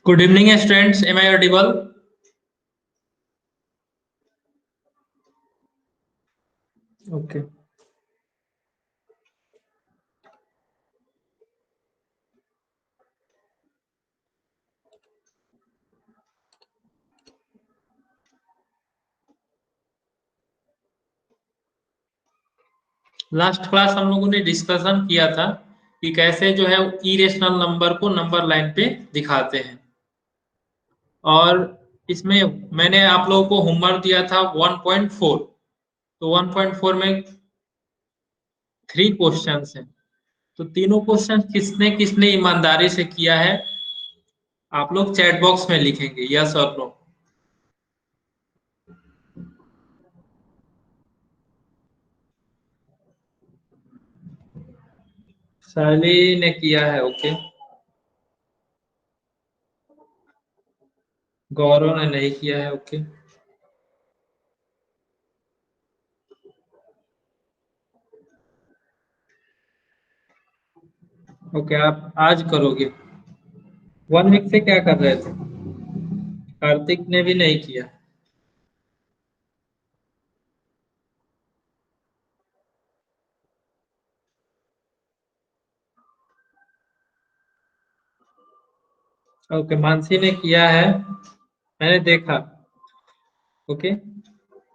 Good evening, students. Am I audible? Okay. Last class हम लोगों ने डिस्कशन किया था कि कैसे जो है इरेशनल नंबर को नंबर लाइन पे दिखाते हैं। और इसमें मैंने आप लोगों को होमवर्क दिया था 1.4। तो 1.4 में 3 क्वेश्चंस हैं। तो तीनों क्वेश्चन किसने किसने ईमानदारी से किया है आप लोग चैट बॉक्स में लिखेंगे यस और नो। शैली ने किया है, ओके। गौरव ने नहीं किया है, ओके। ओके, आप आज करोगे। 1 वीक से क्या कर रहे थे? कार्तिक ने भी नहीं किया। ओके, मानसी ने किया है, मैंने देखा। Okay,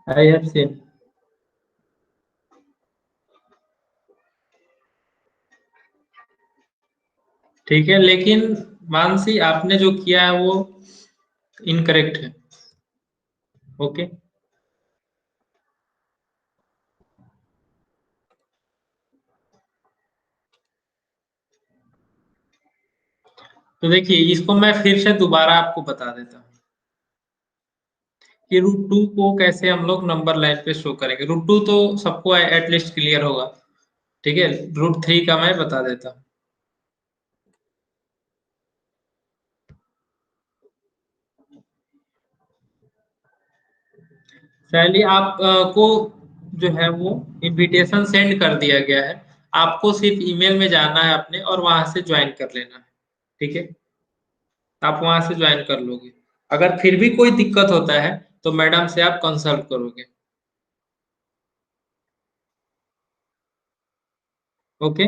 I have seen. ठीक है, लेकिन मानसी आपने जो किया है वो इनकरेक्ट है। ओके, तो देखिए इसको मैं फिर से दोबारा आपको बता देता हूँ कि √2 को कैसे हम लोग नंबर लाइन पे शो करेंगे। √2 तो सबको एटलीस्ट क्लियर होगा। ठीक है, √3 का मैं बता देता हूँ। शैली आप को जो है वो इनविटेशन सेंड कर दिया गया है। आपको सिर्फ ईमेल में जाना है अपने और वहां से ज्वाइन कर लेना है। ठीक है, आप वहां से ज्वाइन कर लोगे। अगर फिर भी कोई दिक्कत होता है तो मैडम से आप कंसल्ट करोगे। ओके,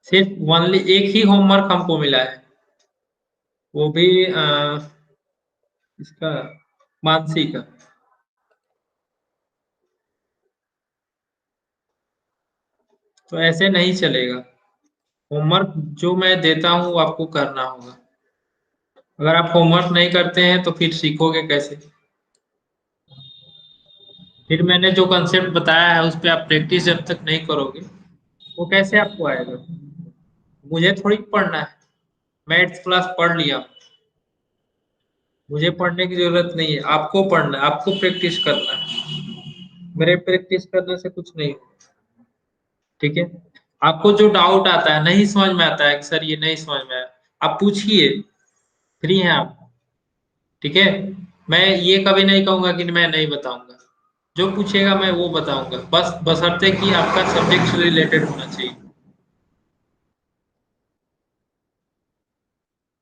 सिर्फ ओनली एक ही होमवर्क हमको मिला है, वो भी इसका मानसी का। तो ऐसे नहीं चलेगा। होमवर्क जो मैं देता हूँ वो आपको करना होगा। अगर आप होमवर्क नहीं करते हैं तो फिर सीखोगे कैसे? फिर मैंने जो कंसेप्ट बताया है उस पर आप प्रैक्टिस जब तक नहीं करोगे वो कैसे आपको आएगा? मुझे थोड़ी पढ़ना है, मैथ्स क्लास पढ़ लिया। मुझे पढ़ने की जरूरत नहीं है, आपको पढ़ना है, आपको प्रैक्टिस करना है। मेरे प्रैक्टिस करने से कुछ नहीं होगा। ठीक है, आपको जो डाउट आता है, नहीं समझ में आता है कि सर ये नहीं समझ में आया, आप पूछिए, फ्री हैं आप। ठीक है, मैं ये कभी नहीं कहूंगा कि मैं नहीं बताऊंगा। जो पूछेगा मैं वो बताऊंगा, बस बशर्ते कि आपका सब्जेक्ट से रिलेटेड होना चाहिए।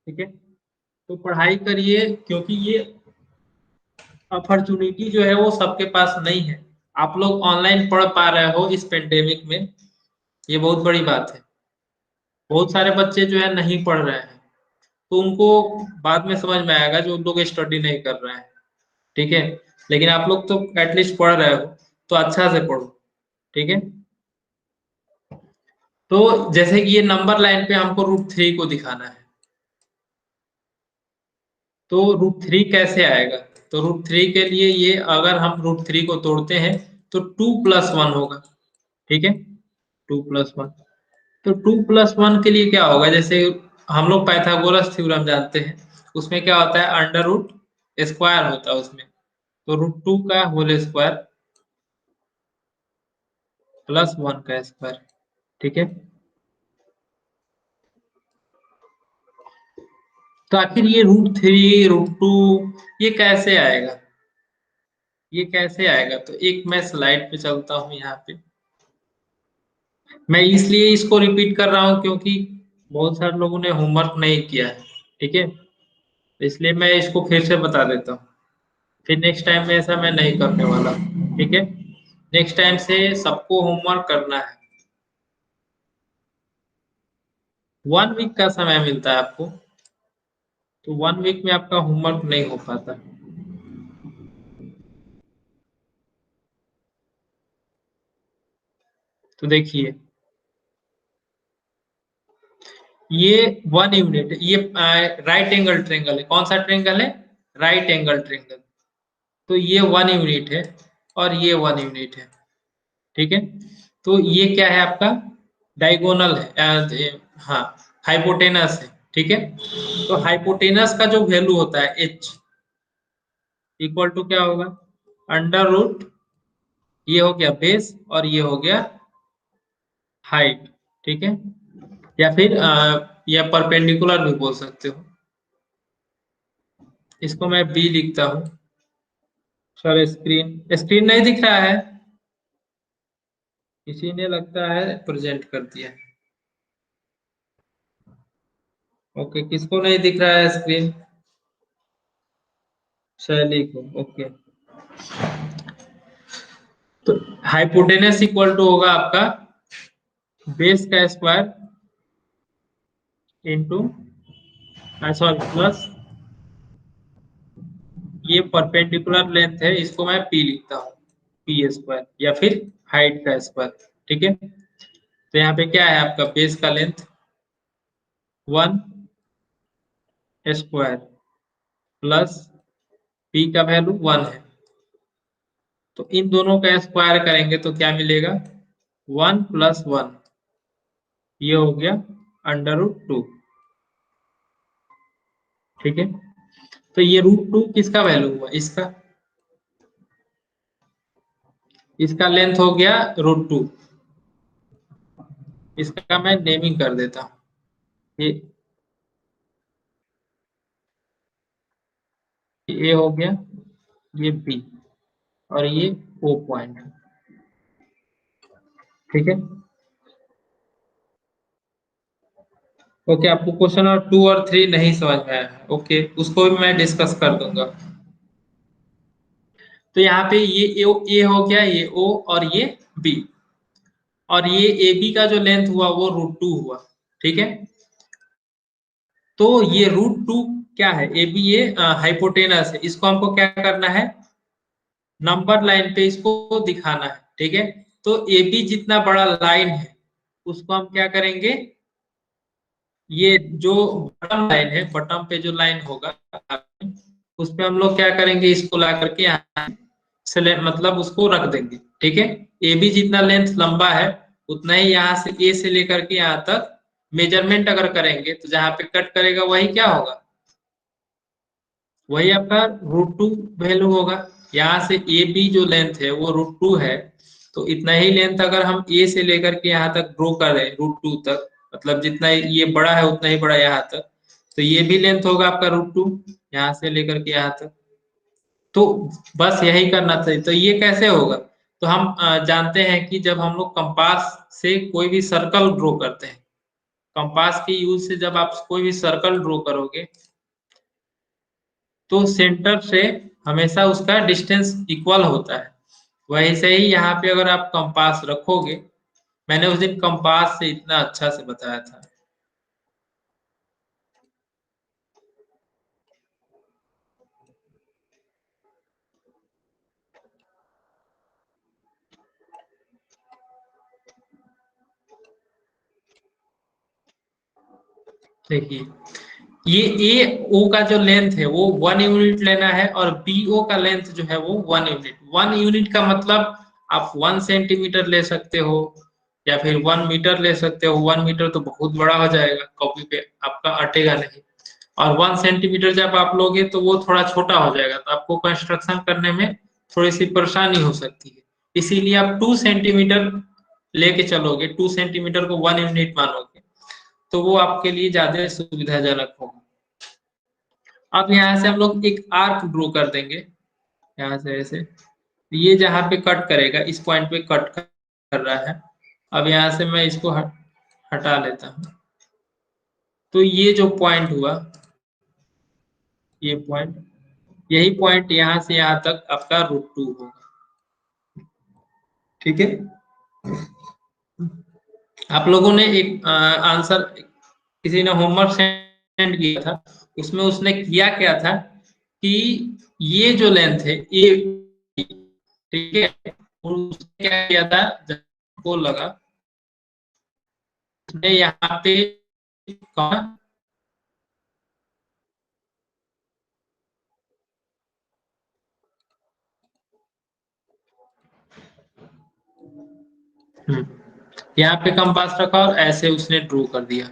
ठीक है, तो पढ़ाई करिए, क्योंकि ये अपॉर्चुनिटी जो है वो सबके पास नहीं है। आप लोग ऑनलाइन पढ़ पा रहे हो इस पेंडेमिक में, ये बहुत बड़ी बात है। बहुत सारे बच्चे जो है नहीं पढ़ रहे हैं, तो उनको बाद में समझ में आएगा जो लोग स्टडी नहीं कर रहे हैं। ठीक है, लेकिन आप लोग तो एटलीस्ट पढ़ रहे हो, तो अच्छा से पढ़ो। ठीक है, तो जैसे कि ये नंबर लाइन पे हमको √3 को दिखाना है, तो √3 कैसे आएगा? तो √3 के लिए ये अगर हम √3 को तोड़ते हैं तो 2+1 होगा। ठीक है, 2+1। तो 2+1 के लिए क्या होगा? जैसे हम लोग पाइथागोरस थ्योरम जानते हैं, उसमें क्या होता है, अंडर रूट स्क्वायर होता है उसमें। तो √2 का होल स्क्वायर +1 का स्क्वायर। ठीक है, तो आखिर ये √3 √2 ये कैसे आएगा? ये कैसे आएगा? तो एक मैं स्लाइड पे चलता हूँ यहाँ पे। मैं इसलिए इसको रिपीट कर रहा हूँ क्योंकि बहुत सारे लोगों ने होमवर्क नहीं किया है। ठीक है, इसलिए मैं इसको फिर से बता देता हूँ। फिर नेक्स्ट टाइम में ऐसा मैं नहीं करने वाला। ठीक है, नेक्स्ट टाइम से सबको होमवर्क करना है। 1 वीक का समय मिलता है आपको, तो 1 वीक में आपका होमवर्क नहीं हो पाता। तो देखिए, ये 1 यूनिट है, ये राइट एंगल ट्रेंगल है। कौन सा ट्रेंगल है? Right angle triangle. तो ये 1 यूनिट है और ये 1 यूनिट है। ठीक है, तो ये क्या है आपका? डायगोनल है, हाँ, हाइपोटेनस है। ठीक है, तो हाइपोटेनस का जो वैल्यू होता है एच इक्वल टू क्या होगा? अंडर रूट, ये हो गया बेस और ये हो गया हाइट। ठीक है, या फिर या परपेंडिकुलर भी बोल सकते हो। इसको मैं बी लिखता हूँ। सर स्क्रीन स्क्रीन नहीं दिख रहा है, किसी ने लगता है प्रेजेंट कर दिया। ओके, किसको नहीं दिख रहा है स्क्रीन? शैली को। ओके, तो हाइपोटेनस इक्वल टू होगा आपका बेस का स्क्वायर इंटू, सॉरी, प्लस ये परपेंडिकुलर लेंथ है, इसको मैं पी लिखता हूँ, पी स्क्वायर, या फिर हाइट का स्क्वायर। ठीक है, तो यहाँ पे क्या है आपका बेस का लेंथ 1 स्क्वायर प्लस पी का वैल्यू 1 है। तो इन दोनों का स्क्वायर करेंगे तो क्या मिलेगा? 1 + 1, ये हो गया √2। ठीक है, तो ये √2 किसका वैल्यू हुआ? इसका। इसका लेंथ हो गया √2। इसका मैं नेमिंग कर देता हूँ। ये हो गया, ये बी, और ये ओ पॉइंट। ठीक है, ओके, आपको क्वेश्चन और 2 और 3 नहीं समझ में आया है, ओके, उसको भी मैं डिस्कस कर दूंगा। तो यहाँ पे ये ए हो गया, ये ओ और ये बी, और ये ए बी का जो लेंथ हुआ वो √2 हुआ। ठीक है, तो ये √2 क्या है? ए बी ये हाइपोटेनस है, इसको हमको क्या करना है? नंबर लाइन पे इसको दिखाना है। ठीक है, तो ए बी जितना बड़ा लाइन है उसको हम क्या करेंगे? ये जो बटम लाइन है, बटम पे जो लाइन होगा उस पे हम लोग क्या करेंगे? इसको ला करके यहाँ से मतलब उसको रख देंगे। ठीक है, ए बी जितना लेंथ लंबा है उतना ही यहाँ से ए से लेकर के यहाँ तक मेजरमेंट अगर करेंगे तो जहाँ पे कट करेगा वही क्या होगा? वही आपका √2 वैल्यू होगा। यहाँ से ए बी जो लेंथ है वो √2 है, तो इतना ही लेंथ अगर हम ए से लेकर के यहाँ तक ड्रॉ करें √2 तक, मतलब जितना ये बड़ा है उतना ही बड़ा यहाँ तक, तो ये भी लेंथ होगा आपका √2 यहाँ से लेकर के यहाँ तक। तो बस यही करना चाहिए। तो ये कैसे होगा? तो हम जानते हैं कि जब हम लोग कंपास से कोई भी सर्कल ड्रॉ करते हैं, कंपास के यूज से जब आप कोई भी सर्कल ड्रॉ करोगे तो सेंटर से हमेशा उसका डिस्टेंस इक्वल होता है। वैसे ही यहाँ पे अगर आप कंपास रखोगे, मैंने उस दिन कंपास से इतना अच्छा से बताया था। देखिए, ये ए ओ का जो लेंथ है वो 1 यूनिट लेना है, और बी ओ का लेंथ जो है वो 1 यूनिट। 1 यूनिट का मतलब आप 1 सेंटीमीटर ले सकते हो या फिर 1 मीटर ले सकते हो। 1 मीटर तो बहुत बड़ा हो जाएगा, कॉपी पे आपका अटेगा नहीं। और 1 सेंटीमीटर जब आप लोगे तो वो थोड़ा छोटा हो जाएगा, तो आपको कंस्ट्रक्शन करने में थोड़ी सी परेशानी हो सकती है। इसीलिए आप 2 सेंटीमीटर लेके चलोगे, 2 सेंटीमीटर को 1 यूनिट मानोगे, तो वो आपके लिए ज्यादा सुविधाजनक होगा। अब यहाँ से हम लोग एक आर्क ड्रॉ कर देंगे, यहाँ से ऐसे। ये जहाँ पे कट करेगा, इस पॉइंट पे कट कर रहा है, अब यहाँ से मैं इसको हटा लेता हूँ। तो ये जो पॉइंट हुआ, ये पॉइंट, यही पॉइंट यहाँ से यहाँ तक आपका √2 होगा। ठीक है, आप लोगों ने एक आंसर, किसी ने होमवर्क सेंड किया था, उसमें उसने किया क्या था कि ये जो लेंथ है ये, ठीक है, और उसने क्या किया था, जब को लगा उसने यहाँ पे कहा, यहाँ पे कंपास रखा और ऐसे उसने ड्रॉ कर दिया।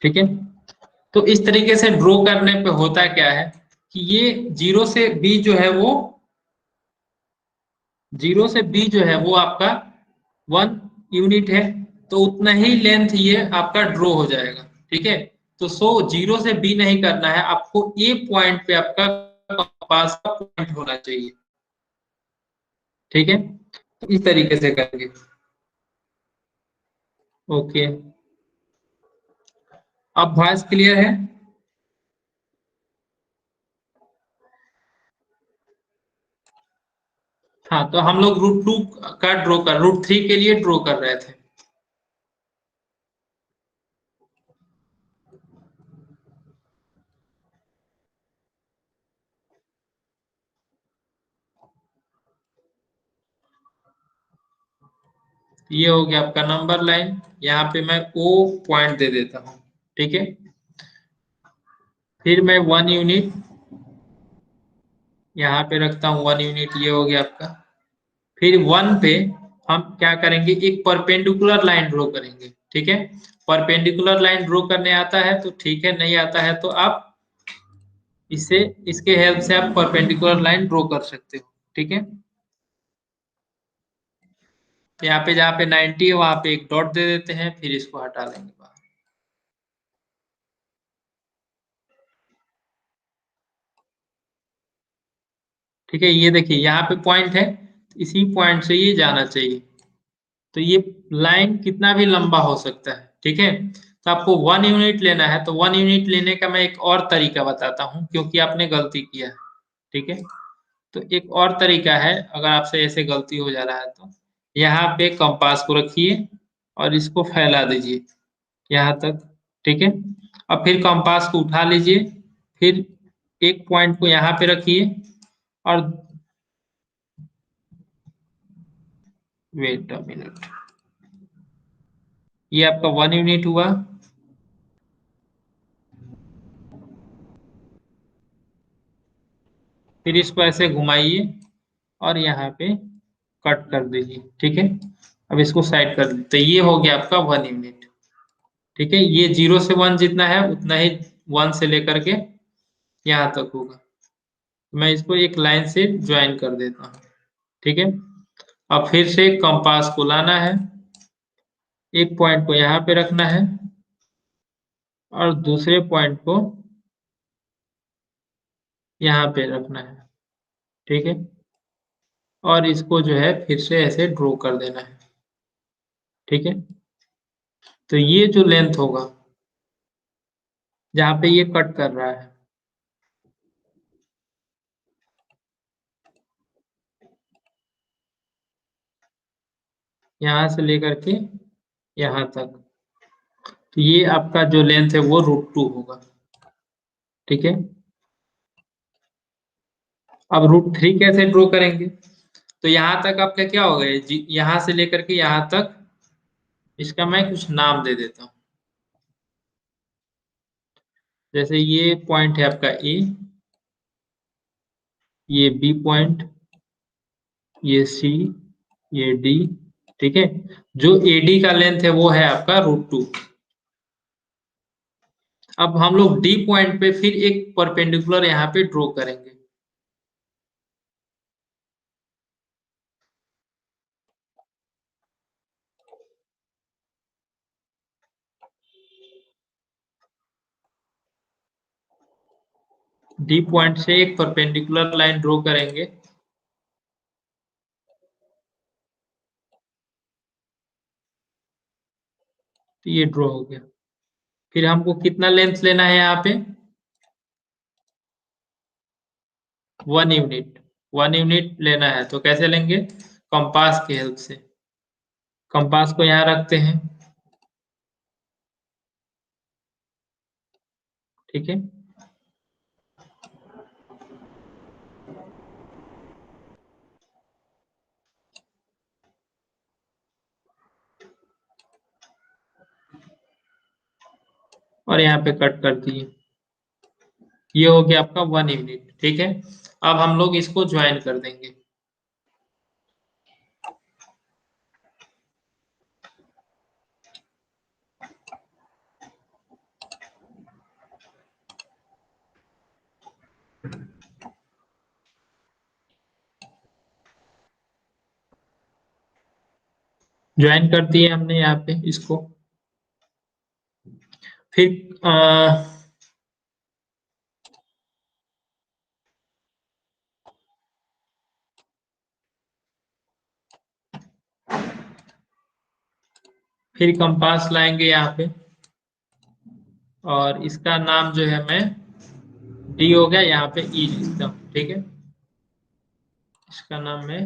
ठीक है, तो इस तरीके से ड्रॉ करने पे होता क्या है कि ये 0 से B जो है वो, 0 से B जो है वो आपका 1 यूनिट है, तो उतना ही लेंथ ये आपका ड्रॉ हो जाएगा। ठीक है, तो 0 से B नहीं करना है आपको, ए पॉइंट पे आपका कंपास का पॉइंट होना चाहिए। ठीक है, तो इस तरीके से करेंगे। ओके, अब वॉइस क्लियर है? हाँ, तो हम लोग √2 का ड्रॉ कर, √3 के लिए ड्रॉ कर रहे थे। ये हो गया आपका नंबर लाइन, यहाँ पे मैं O पॉइंट दे देता हूँ। ठीक है, फिर मैं 1 यूनिट यहाँ पे रखता हूँ, 1 यूनिट, ये हो गया आपका। फिर 1 पे हम क्या करेंगे, एक परपेंडिकुलर लाइन ड्रॉ करेंगे। ठीक है, परपेंडिकुलर लाइन ड्रॉ करने आता है तो ठीक है, नहीं आता है तो आप इसे, इसके हेल्प से आप परपेंडिकुलर लाइन ड्रॉ कर सकते हो। ठीक है, तो यहाँ पे जहाँ पे 90 है वहां पे एक डॉट दे देते हैं, फिर इसको हटा लेंगे बाहर। ठीक है, ये देखिए यहाँ पे पॉइंट है, इसी पॉइंट से ये जाना चाहिए। तो ये लाइन कितना भी लंबा हो सकता है। ठीक है, तो आपको 1 यूनिट लेना है, तो 1 यूनिट लेने का मैं एक और तरीका बताता हूँ, क्योंकि आपने गलती किया है। ठीक है, तो एक और तरीका है, अगर आपसे ऐसे गलती हो जा रहा है तो यहाँ पे कंपास को रखिए और इसको फैला दीजिए यहाँ तक। ठीक है, अब फिर कंपास को उठा लीजिए, फिर एक पॉइंट को यहाँ पे रखिए और, वेट अ मिनट, ये आपका 1 यूनिट हुआ। फिर इसको ऐसे घुमाइए और यहाँ पे कट कर दीजिए। ठीक है, अब इसको साइड कर दीजिए, तो ये हो गया आपका 1 यूनिट। ठीक है, ये 0 से 1 जितना है उतना ही 1 से लेकर के यहाँ तक होगा। मैं इसको एक लाइन से ज्वाइन कर देता हूँ। ठीक है, अब फिर से कंपास को लाना है, एक पॉइंट को यहाँ पे रखना है और दूसरे पॉइंट को यहाँ पे रखना है। ठीक है, और इसको जो है फिर से ऐसे ड्रॉ कर देना है। ठीक है, तो ये जो लेंथ होगा जहाँ पे ये कट कर रहा है, यहाँ से लेकर के यहाँ तक, तो ये आपका जो लेंथ है वो √2 होगा। ठीक है, अब √3 कैसे ड्रॉ करेंगे, तो यहाँ तक आपका क्या होगा, यहाँ से लेकर के यहाँ तक, इसका मैं कुछ नाम दे देता हूँ। जैसे ये पॉइंट है आपका ए, ये बी पॉइंट, ये सी, ये डी। ठीक है, जो एडी का लेंथ है वो है आपका √2। अब हम लोग डी पॉइंट पे फिर एक परपेंडिकुलर यहाँ पे ड्रॉ करेंगे। डी पॉइंट से एक परपेंडिकुलर लाइन ड्रॉ करेंगे। तो ये ड्रॉ हो गया। फिर हमको कितना लेंथ लेना है यहाँ पे? 1 यूनिट। 1 यूनिट लेना है तो कैसे लेंगे? कंपास की हेल्प से। कंपास को यहाँ रखते हैं, ठीक है। और यहाँ पे कट कर दिए। ये हो गया आपका 1 यूनिट, ठीक है। अब हम लोग इसको ज्वाइन कर देंगे। ज्वाइन कर दिए हमने यहाँ पे इसको। फिर फिर कंपास लाएंगे यहाँ पे, और इसका नाम जो है मैं डी हो गया, यहाँ पे ई लिखता हूँ, ठीक है। इसका नाम मैं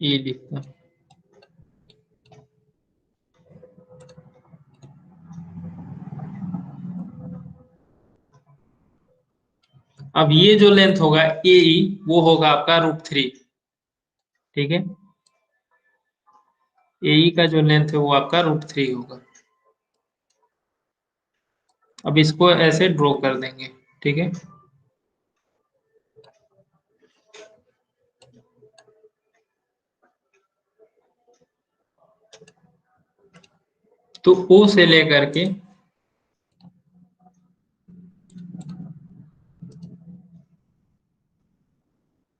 ई लिखता हूँ। अब ये जो लेंथ होगा ए ई, वो होगा आपका √3, ठीक है। ए ई का जो लेंथ है वो आपका √3 होगा। अब इसको ऐसे ड्रॉ कर देंगे, ठीक है। तो ओ से लेकर के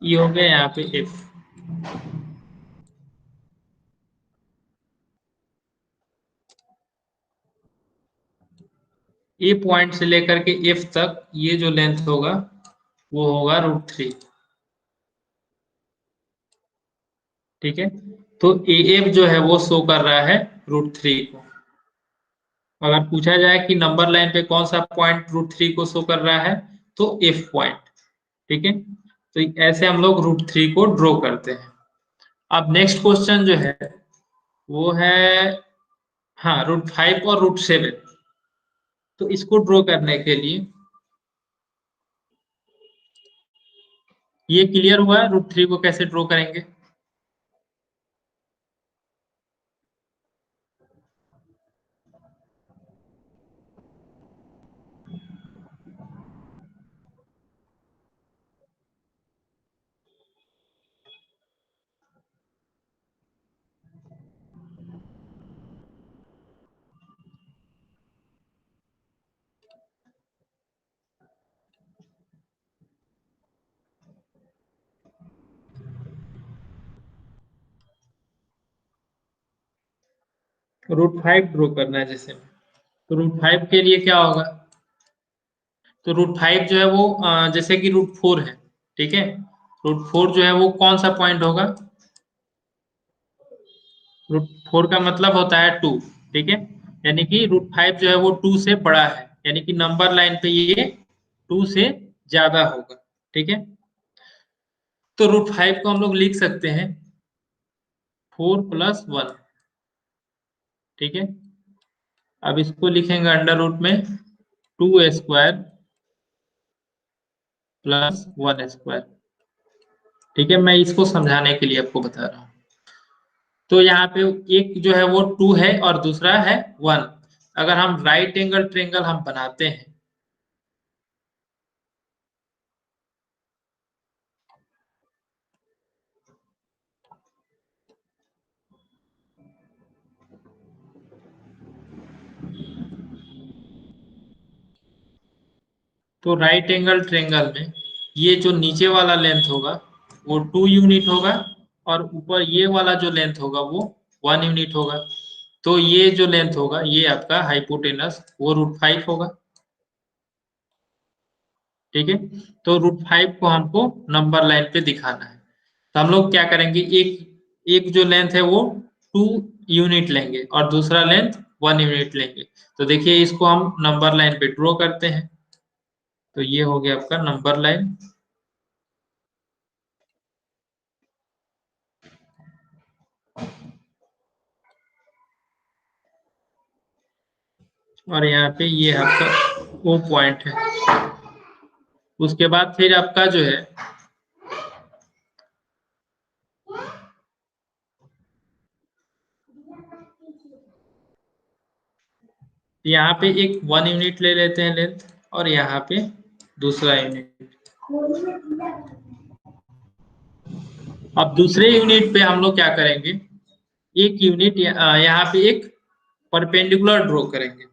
ये हो गया यहाँ पे एफ। ए पॉइंट से लेकर के एफ तक ये जो लेंथ होगा वो होगा √3, ठीक है। तो ए एफ जो है वो शो कर रहा है √3 को। अगर पूछा जाए कि नंबर लाइन पे कौन सा पॉइंट √3 को शो कर रहा है, तो एफ पॉइंट, ठीक है। तो ऐसे हम लोग √3 को ड्रॉ करते हैं। अब नेक्स्ट क्वेश्चन जो है वो है, हाँ, √5 और √7। तो इसको ड्रॉ करने के लिए ये क्लियर हुआ √3 को कैसे ड्रॉ करेंगे? √5 ड्रॉ करना है जैसे, तो √5 के लिए क्या होगा? तो √5 जो है वो जैसे कि √4 है, ठीक है। √4 जो है वो कौन सा पॉइंट होगा? √4 का मतलब होता है 2, ठीक है। यानी कि √5 जो है वो 2 से बड़ा है, यानी कि नंबर लाइन पे ये 2 से ज्यादा होगा, ठीक है। तो √5 को हम लोग लिख सकते हैं 4+1, ठीक है। अब इसको लिखेंगे अंडर रूट में 2² + 1², ठीक है। मैं इसको समझाने के लिए आपको बता रहा हूँ। तो यहाँ पे एक जो है वो 2 है और दूसरा है 1। अगर हम राइट एंगल ट्रेंगल हम बनाते हैं, तो राइट एंगल ट्रेंगल में ये जो नीचे वाला लेंथ होगा वो 2 यूनिट होगा, और ऊपर ये वाला जो लेंथ होगा वो 1 यूनिट होगा। तो ये जो लेंथ होगा ये आपका हाइपोटेनस वो √5 होगा, ठीक है। तो √5 को हमको नंबर लाइन पे दिखाना है। तो हम लोग क्या करेंगे, एक एक जो लेंथ है वो 2 यूनिट लेंगे और दूसरा लेंथ 1 यूनिट लेंगे। तो देखिए इसको हम नंबर लाइन पे ड्रॉ करते हैं। तो ये हो गया आपका नंबर लाइन। और यहाँ पे ये आपका ओ पॉइंट है। उसके बाद फिर आपका जो है यहाँ पे एक 1 यूनिट ले लेते हैं लेंथ, और यहाँ पे दूसरा यूनिट। अब दूसरे यूनिट पे हम लोग क्या करेंगे, एक यूनिट यहाँ पे एक परपेंडिकुलर ड्रॉ करेंगे।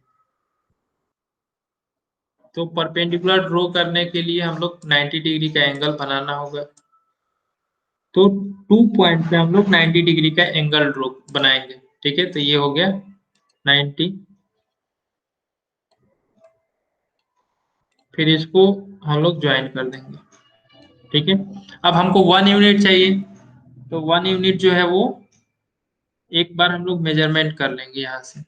तो परपेंडिकुलर ड्रॉ करने के लिए हम लोग 90 डिग्री का एंगल बनाना होगा। तो 2 पॉइंट पे हम लोग 90 डिग्री का एंगल ड्रॉ बनाएंगे। ठीक है, तो ये हो गया 90। फिर इसको हम लोग ज्वाइन कर देंगे। ठीक है, अब हमको 1 यूनिट चाहिए। तो 1 यूनिट जो है वो एक बार हम लोग मेजरमेंट कर लेंगे यहाँ से।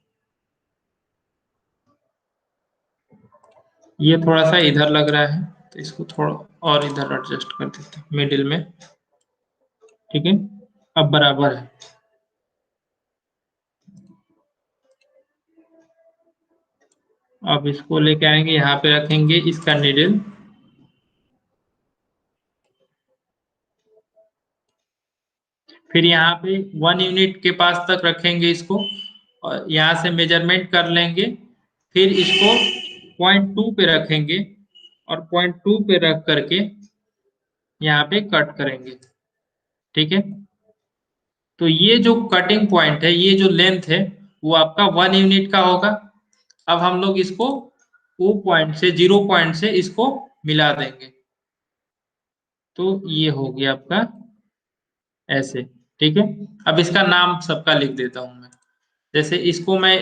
ये थोड़ा सा इधर लग रहा है, तो इसको थोड़ा और इधर एडजस्ट कर देते हैं मिडिल में। ठीक है, अब बराबर है। अब इसको लेके आएंगे, यहाँ पे रखेंगे इसका नीडल। फिर यहाँ पे 1 यूनिट के पास तक रखेंगे इसको, और यहाँ से मेजरमेंट कर लेंगे। फिर इसको पॉइंट 2 पे रखेंगे, और पॉइंट 2 पे रख करके यहाँ पे कट करेंगे। ठीक है, तो ये जो कटिंग पॉइंट है, ये जो लेंथ है, वो आपका 1 यूनिट का होगा। अब हम लोग इसको ओ पॉइंट से, 0 पॉइंट से इसको मिला देंगे। तो ये हो गया आपका ऐसे। ठीक है, अब इसका नाम सबका लिख देता हूं मैं। जैसे इसको मैं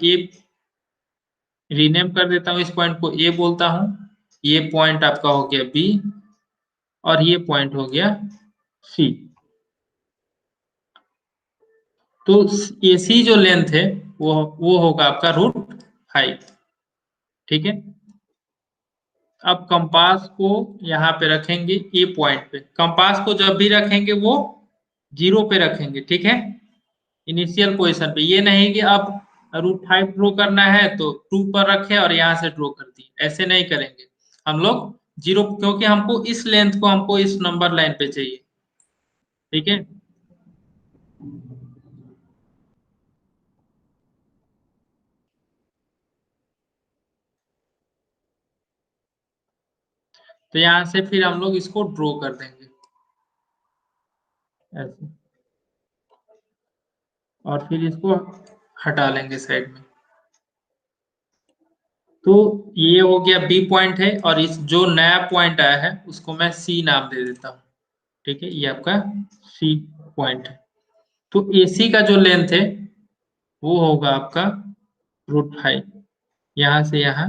ए रीनेम कर देता हूँ, इस पॉइंट को ए बोलता हूँ। ये पॉइंट आपका हो गया बी, और ये पॉइंट हो गया सी। तो ए सी जो लेंथ है वो होगा आपका √5। ठीक है, अब कंपास को यहाँ पे रखेंगे ए पॉइंट पे। कंपास को जब भी रखेंगे वो 0 पे रखेंगे। ठीक है, इनिशियल पोजीशन पे। ये नहीं कि अब √5 ड्रॉ करना है तो 2 पर रखे और यहाँ से ड्रॉ कर दिए, ऐसे नहीं करेंगे हम लोग। 0, क्योंकि हमको इस लेंथ को हमको इस नंबर लाइन पे चाहिए। ठीक है, तो यहाँ से फिर हम लोग इसको ड्रॉ कर देंगे ऐसे, और फिर इसको हटा लेंगे साइड में। तो ये हो गया बी पॉइंट है, और इस जो नया पॉइंट आया है उसको मैं सी नाम दे देता हूँ। ठीक है, ये आपका सी पॉइंट है। तो एसी का जो लेंथ है वो होगा आपका √5। यहाँ से यहाँ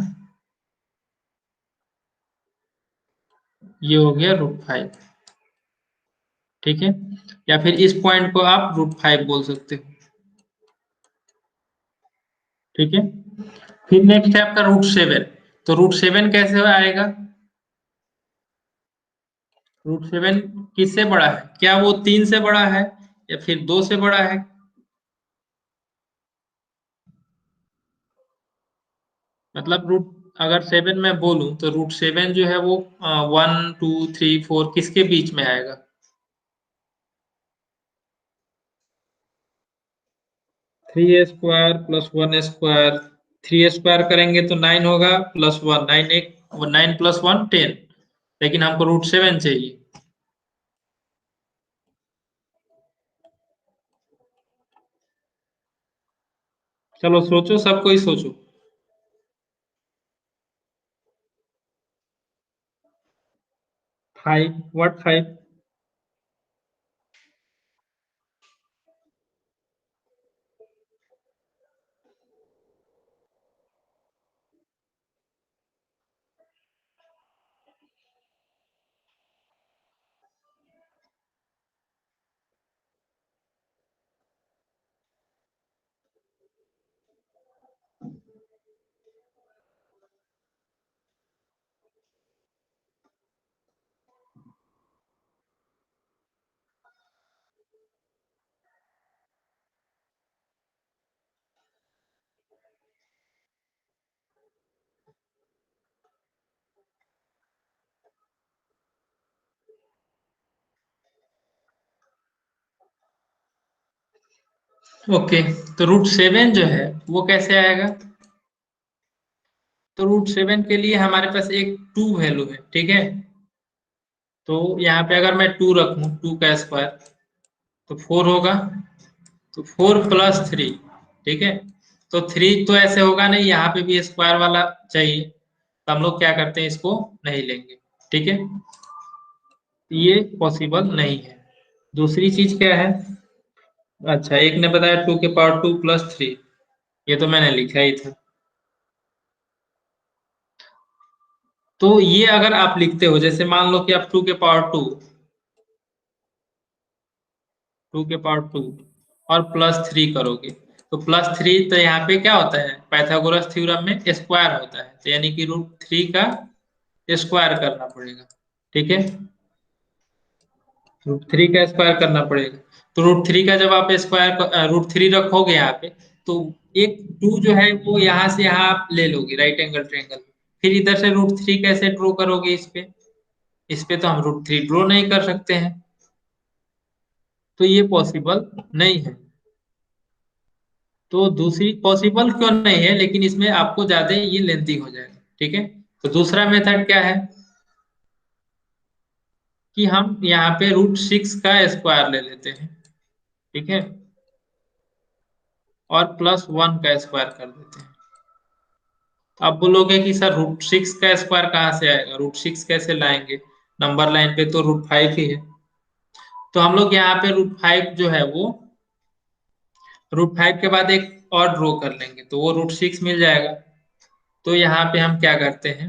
ये हो गया √5। ठीक है, या फिर इस पॉइंट को आप √5 बोल सकते हो। ठीक है, फिर नेक्स्ट है आपका √7। तो √7 कैसे आएगा? √7 किससे बड़ा है? क्या वो 3 से बड़ा है या फिर 2 से बड़ा है? मतलब रूट अगर 7 मैं बोलूं तो √7 जो है वो 1 2 3 4 किसके बीच में आएगा? 3a² + 1a²। 3a² करेंगे तो 9 होगा, +1 9, एक 9 + 1 10। लेकिन हमको √7 चाहिए। चलो सोचो, सब कोई सोचो। 5, व्हाट 5? ओके, तो √7 जो है वो कैसे आएगा? तो √7 के लिए हमारे पास एक 2 वैल्यू है, ठीक है। तो यहाँ पे अगर मैं 2 रखूं, 2 का स्क्वायर तो 4 होगा। तो 4 + 3, ठीक है। तो 3 तो ऐसे होगा नहीं, यहाँ पे भी स्क्वायर वाला चाहिए, तो हम लोग क्या करते हैं, इसको नहीं लेंगे, ठीक है। ये पॉसिबल नहीं है। दूसरी चीज क्या है? अच्छा, एक ने बताया 2 के पावर 2 + 3, ये तो मैंने लिखा ही था। तो ये अगर आप लिखते हो, जैसे मान लो कि आप 2 के पावर 2 और +3 करोगे, तो +3 तो यहाँ पे क्या होता है, पाइथागोरस थ्योरम में स्क्वायर होता है, तो यानी कि √3 का स्क्वायर करना पड़ेगा, ठीक है। √3 का स्क्वायर करना पड़ेगा। तो √3 का जब आप स्क्वायर √3 रखोगे यहाँ पे, तो एक 2 जो है वो यहाँ से यहाँ आप ले लोगे राइट एंगल ट्रायंगल। फिर इधर से √3 कैसे ड्रॉ करोगे इस पे? इस पे तो हम √3 ड्रॉ नहीं कर सकते हैं, तो ये पॉसिबल नहीं है। तो दूसरी पॉसिबल क्यों नहीं है, लेकिन इसमें आपको ज्यादा ये लेंथी हो जाएगा, ठीक है। तो दूसरा मेथड क्या है कि हम यहाँ पे √6 का स्क्वायर ले लेते हैं, ठीक है, और +1 का स्क्वायर कर देते हैं। तो आप बोलोगे कि सर √6 का स्क्वायर कहाँ से आएगा, √6 कैसे लाएंगे, नंबर लाइन पे तो √5 ही है। तो हम लोग यहाँ पे √5 जो है वो √5 के बाद एक और ड्रॉ कर लेंगे, तो वो √6 मिल जाएगा। तो यहाँ पे हम क्या करते हैं,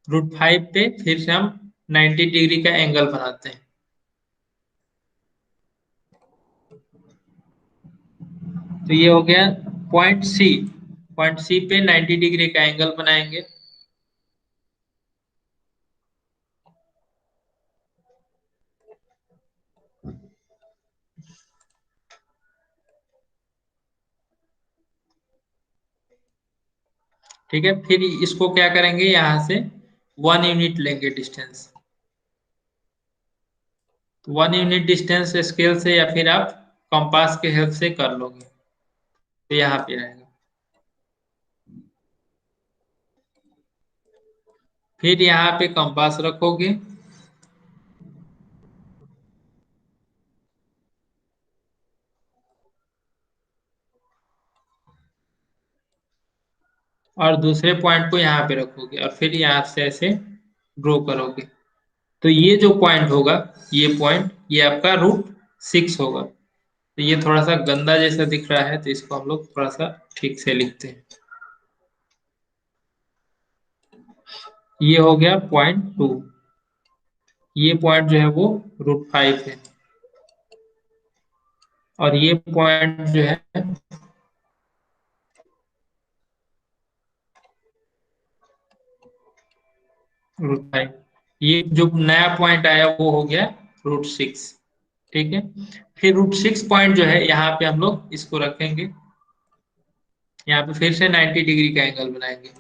√5 पे फिर से हम 90 डिग्री का एंगल बनाते हैं। तो ये हो गया पॉइंट सी पे 90 डिग्री का एंगल बनाएंगे। ठीक है, फिर इसको क्या करेंगे, यहाँ से 1 यूनिट लेंगे डिस्टेंस। तो 1 यूनिट डिस्टेंस स्केल से या फिर आप कंपास के हेल्प से कर लोगे, तो यहाँ पे आएगा। फिर यहाँ पे कंपास रखोगे, और दूसरे पॉइंट को यहाँ पे रखोगे, और फिर यहाँ से ऐसे ड्रॉ करोगे। तो ये जो पॉइंट होगा, ये पॉइंट, ये आपका √6 होगा। तो ये थोड़ा सा गंदा जैसा दिख रहा है, तो इसको हम लोग थोड़ा सा ठीक से लिखते हैं। ये हो गया पॉइंट 2। ये पॉइंट जो है वो √5 है, और ये पॉइंट जो है √5। ये जो नया पॉइंट आया वो हो गया √6, ठीक है। फिर √6 पॉइंट जो है यहाँ पे हम लोग इसको रखेंगे, यहाँ पे फिर से 90 डिग्री का एंगल बनाएंगे।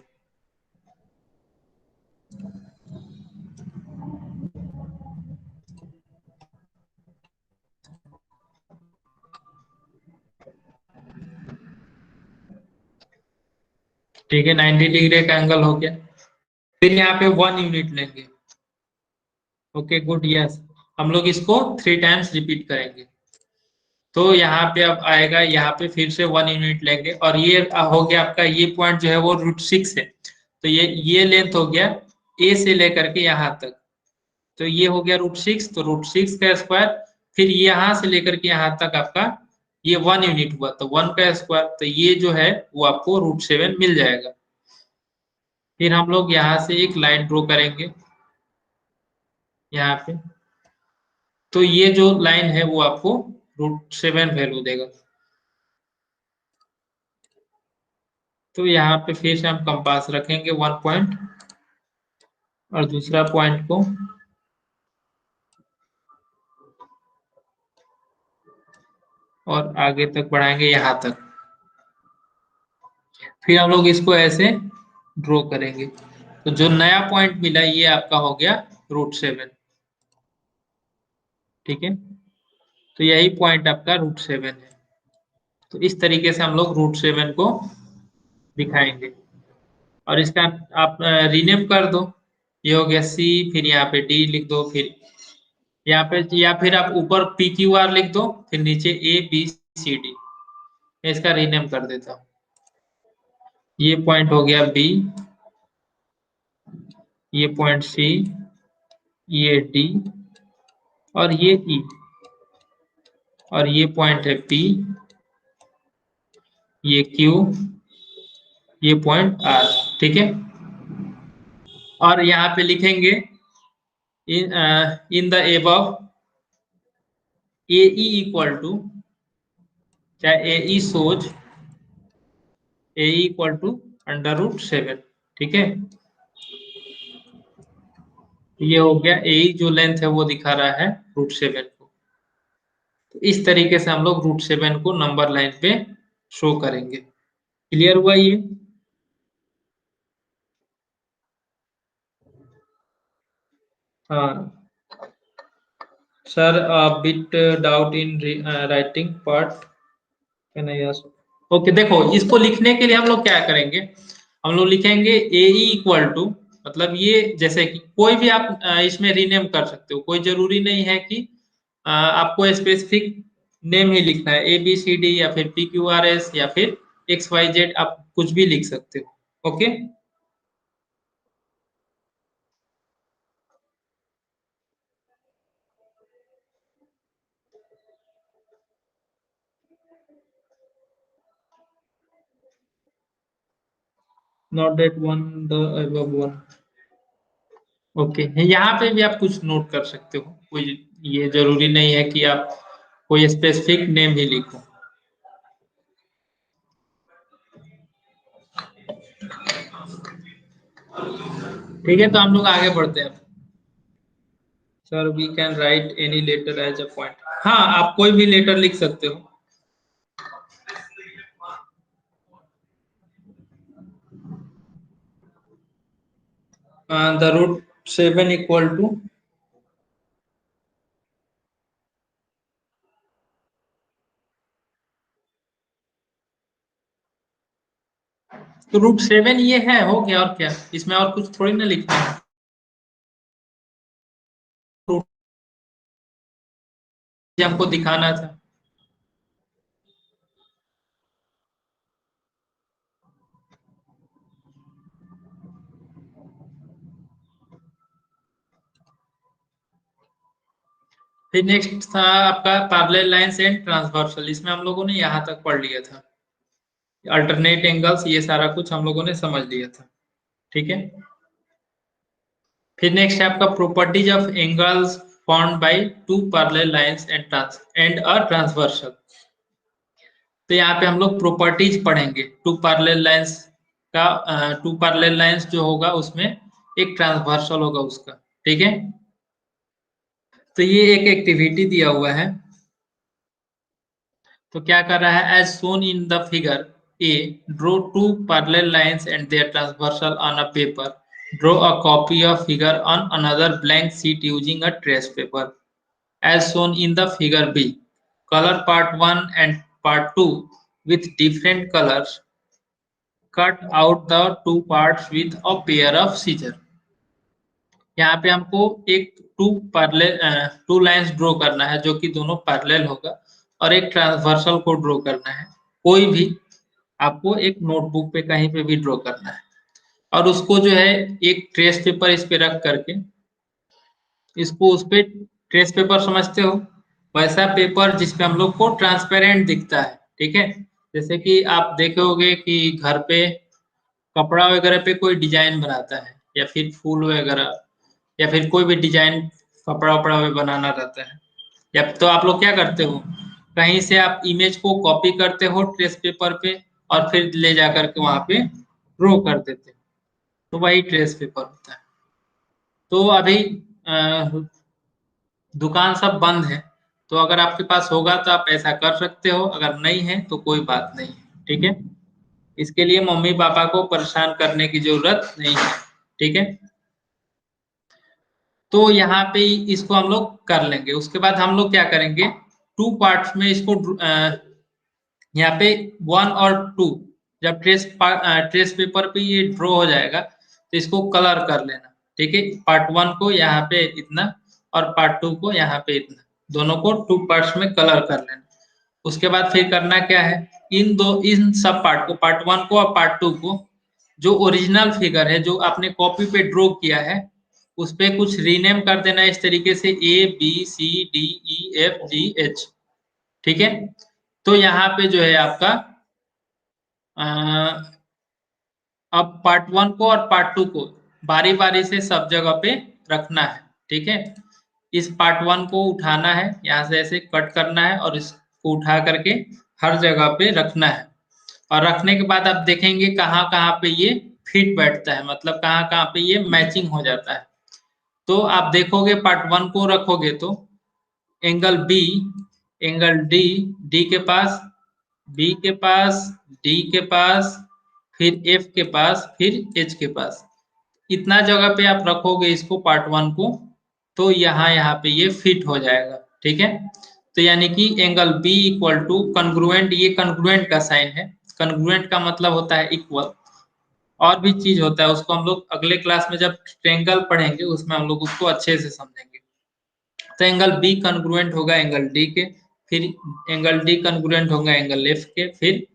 ठीक है, 90 डिग्री का एंगल हो गया। फिर यहाँ पे 1 यूनिट लेंगे। Okay, good, yes. हम लोग इसको 3 टाइम्स रिपीट करेंगे। तो यहाँ पे अब आएगा, यहाँ पे फिर से 1 यूनिट लेंगे, और ये हो गया आपका, ये पॉइंट जो है वो √6 है। तो ये लेंथ हो गया ए से लेकर के यहाँ तक। तो ये हो गया √6, तो √6 का स्क्वायर, फिर यहाँ से लेकर के यहाँ तक आपका ये 1 यूनिट हुआ, तो 1 का स्क्वायर, तो ये जो है वो आपको √7 मिल जाएगा। फिर हम लोग यहाँ से एक लाइन ड्रॉ करेंगे यहाँ पे। तो ये जो लाइन है वो आपको √7 वैल्यू देगा। तो यहाँ पे फिर से हम कंपास रखेंगे 1 पॉइंट, और दूसरा पॉइंट को और आगे तक बढ़ाएंगे यहाँ तक। फिर हम लोग इसको ऐसे ड्रॉ करेंगे। तो जो नया पॉइंट मिला ये आपका हो गया √7, ठीक है। तो यही पॉइंट आपका √7 है। तो इस तरीके से हम लोग √7 को दिखाएंगे। और इसका आप रीनेम कर दो, ये हो गया सी, फिर यहाँ पे डी लिख दो, फिर यहाँ पे, या फिर आप ऊपर PQR लिख दो, फिर नीचे ABCD। इसका रीनेम कर देता हूँ। ये पॉइंट हो गया बी, ये पॉइंट सी, ये डी, और ये ई, और ये पॉइंट है पी, ये क्यू, ये पॉइंट आर। ठीक है। और यहाँ पे लिखेंगे in the above A equal to, चाहे ए सोच ए इक्वल टू √7। ठीक है। ये हो गया, ए जो लेंथ है वो दिखा रहा है √7 को। तो इस तरीके से हम लोग √7 को नंबर लाइन पे शो करेंगे। क्लियर हुआ ये? हाँ sir, bit doubt in writing part, can I ask? Okay, देखो इसको लिखने के लिए हम लोग क्या करेंगे, हम लोग लिखेंगे ए इक्वल टू, मतलब ये जैसे कि कोई भी आप इसमें रीनेम कर सकते हो, कोई जरूरी नहीं है कि आपको स्पेसिफिक नेम ही लिखना है, ABCD या फिर PQRS या फिर XYZ, आप कुछ भी लिख सकते हो। Okay. Not that one, the above one. Okay, यहाँ पे भी आप कुछ नोट कर सकते हो, कोई ये जरूरी नहीं है कि आप कोई स्पेसिफिक नेम ही लिखो। ठीक है, तो हम लोग आगे बढ़ते हैं। Sir we can write any letter as a point. हाँ, आप कोई भी लेटर लिख सकते हो। द √7 इक्वल टू, तो √7 ये है, हो गया, और क्या इसमें और कुछ थोड़ी ना लिखना है। रूट हमको दिखाना था। फिर नेक्स्ट था आपका पैरेलल लाइंस एंड ट्रांसवर्सल, इसमें हम लोगों ने यहाँ तक पढ़ लिया था। अल्टरनेट एंगल्स, ये सारा कुछ हम लोगों ने समझ लिया था। ठीक है। फिर नेक्स्ट है आपका properties of angles formed by two parallel lines and a transversal. तो यहाँ पे हम लोग प्रॉपर्टीज पढ़ेंगे टू पैरेलल लाइंस का। टू पैरेलल लाइंस जो होगा उसमें एक ट्रांसवर्सल होगा उसका। ठीक है। तो ये एक एक्टिविटी दिया हुआ है। तो क्या कर रहा है, as shown in the figure A, draw two parallel lines and their transversal on a paper. Draw a copy of figure on another blank sheet using a trace paper as shown in the figure B. Color part 1 and part 2 with different colors. Cut out the two parts with a pair of scissors. यहाँ पे हमको एक two lines draw करना है जो कि दोनों parallel होगा, और एक ट्रांसवर्सल को ड्रॉ करना है। कोई भी आपको एक नोटबुक पे कहीं पे भी ड्रॉ करना है, और उसको जो है एक ट्रेस पेपर इस पे रख करके, इसको उस पे, ट्रेस पेपर समझते हो, वैसा पेपर जिसपे हम लोग को ट्रांसपेरेंट दिखता है। ठीक है। जैसे कि आप देखे होगे कि घर पे कपड़ा वगैरह पे कोई डिजाइन बनाता है, या फिर फूल वगैरह, या फिर कोई भी डिजाइन कपड़ा वपड़ा में बनाना रहता है, या तो आप लोग क्या करते हो, कहीं से आप इमेज को कॉपी करते हो ट्रेस पेपर पे, और फिर ले जा करके वहां पे ड्रॉ कर देते हो। तो वही ट्रेस पेपर होता है। तो अभी अ, दुकान सब बंद है, तो अगर आपके पास होगा तो आप ऐसा कर सकते हो, अगर नहीं है तो कोई बात नहीं है। ठीक है। इसके लिए मम्मी पापा को परेशान करने की जरूरत नहीं है। ठीक है। तो यहाँ पे इसको हम लोग कर लेंगे। उसके बाद हम लोग क्या करेंगे, टू पार्ट्स में इसको यहाँ पे 1 और 2 जब ट्रेस पेपर पे ये ड्रॉ हो जाएगा तो इसको कलर कर लेना। ठीक है, पार्ट 1 को यहाँ पे इतना और पार्ट 2 को यहाँ पे इतना, दोनों को 2 पार्ट्स में कलर कर लेना। उसके बाद फिर करना क्या है, इन सब पार्ट को, पार्ट 1 को और पार्ट 2 को, जो ओरिजिनल फिगर है जो आपने कॉपी पे ड्रॉ किया है उस पे कुछ रीनेम कर देना इस तरीके से ABCDEFGH। ठीक है, तो यहाँ पे जो है आपका अब पार्ट 1 को और पार्ट 2 को बारी बारी से सब जगह पे रखना है। ठीक है, इस पार्ट 1 को उठाना है, यहाँ से ऐसे कट करना है और इसको उठा करके हर जगह पे रखना है। और रखने के बाद आप देखेंगे कहाँ कहाँ पे ये फिट बैठता है, मतलब कहाँ कहाँ पे ये मैचिंग हो जाता है। तो आप देखोगे पार्ट 1 को रखोगे तो angle B, angle D, D के पास, बी के पास, डी के पास, फिर एफ के पास, फिर एच के पास, इतना जगह पे आप रखोगे इसको पार्ट 1 को, तो यहाँ यहाँ पे ये फिट हो जाएगा। ठीक है, तो यानी कि angle B equal to congruent, ये कन्ग्रुएंट का साइन है, कन्ग्रुएंट का मतलब होता है इक्वल। और भी चीज होता है उसको हम लोग अगले क्लास में जब ट्रेंगल पढ़ेंगे उसमें हम लोग उसको अच्छे से समझेंगे। तो एंगल बी कन्ग्रुएंट होगा एंगल डी के, फिर एंगल डी कन्ग्रुएंट होगा एंगल एफ के, फिर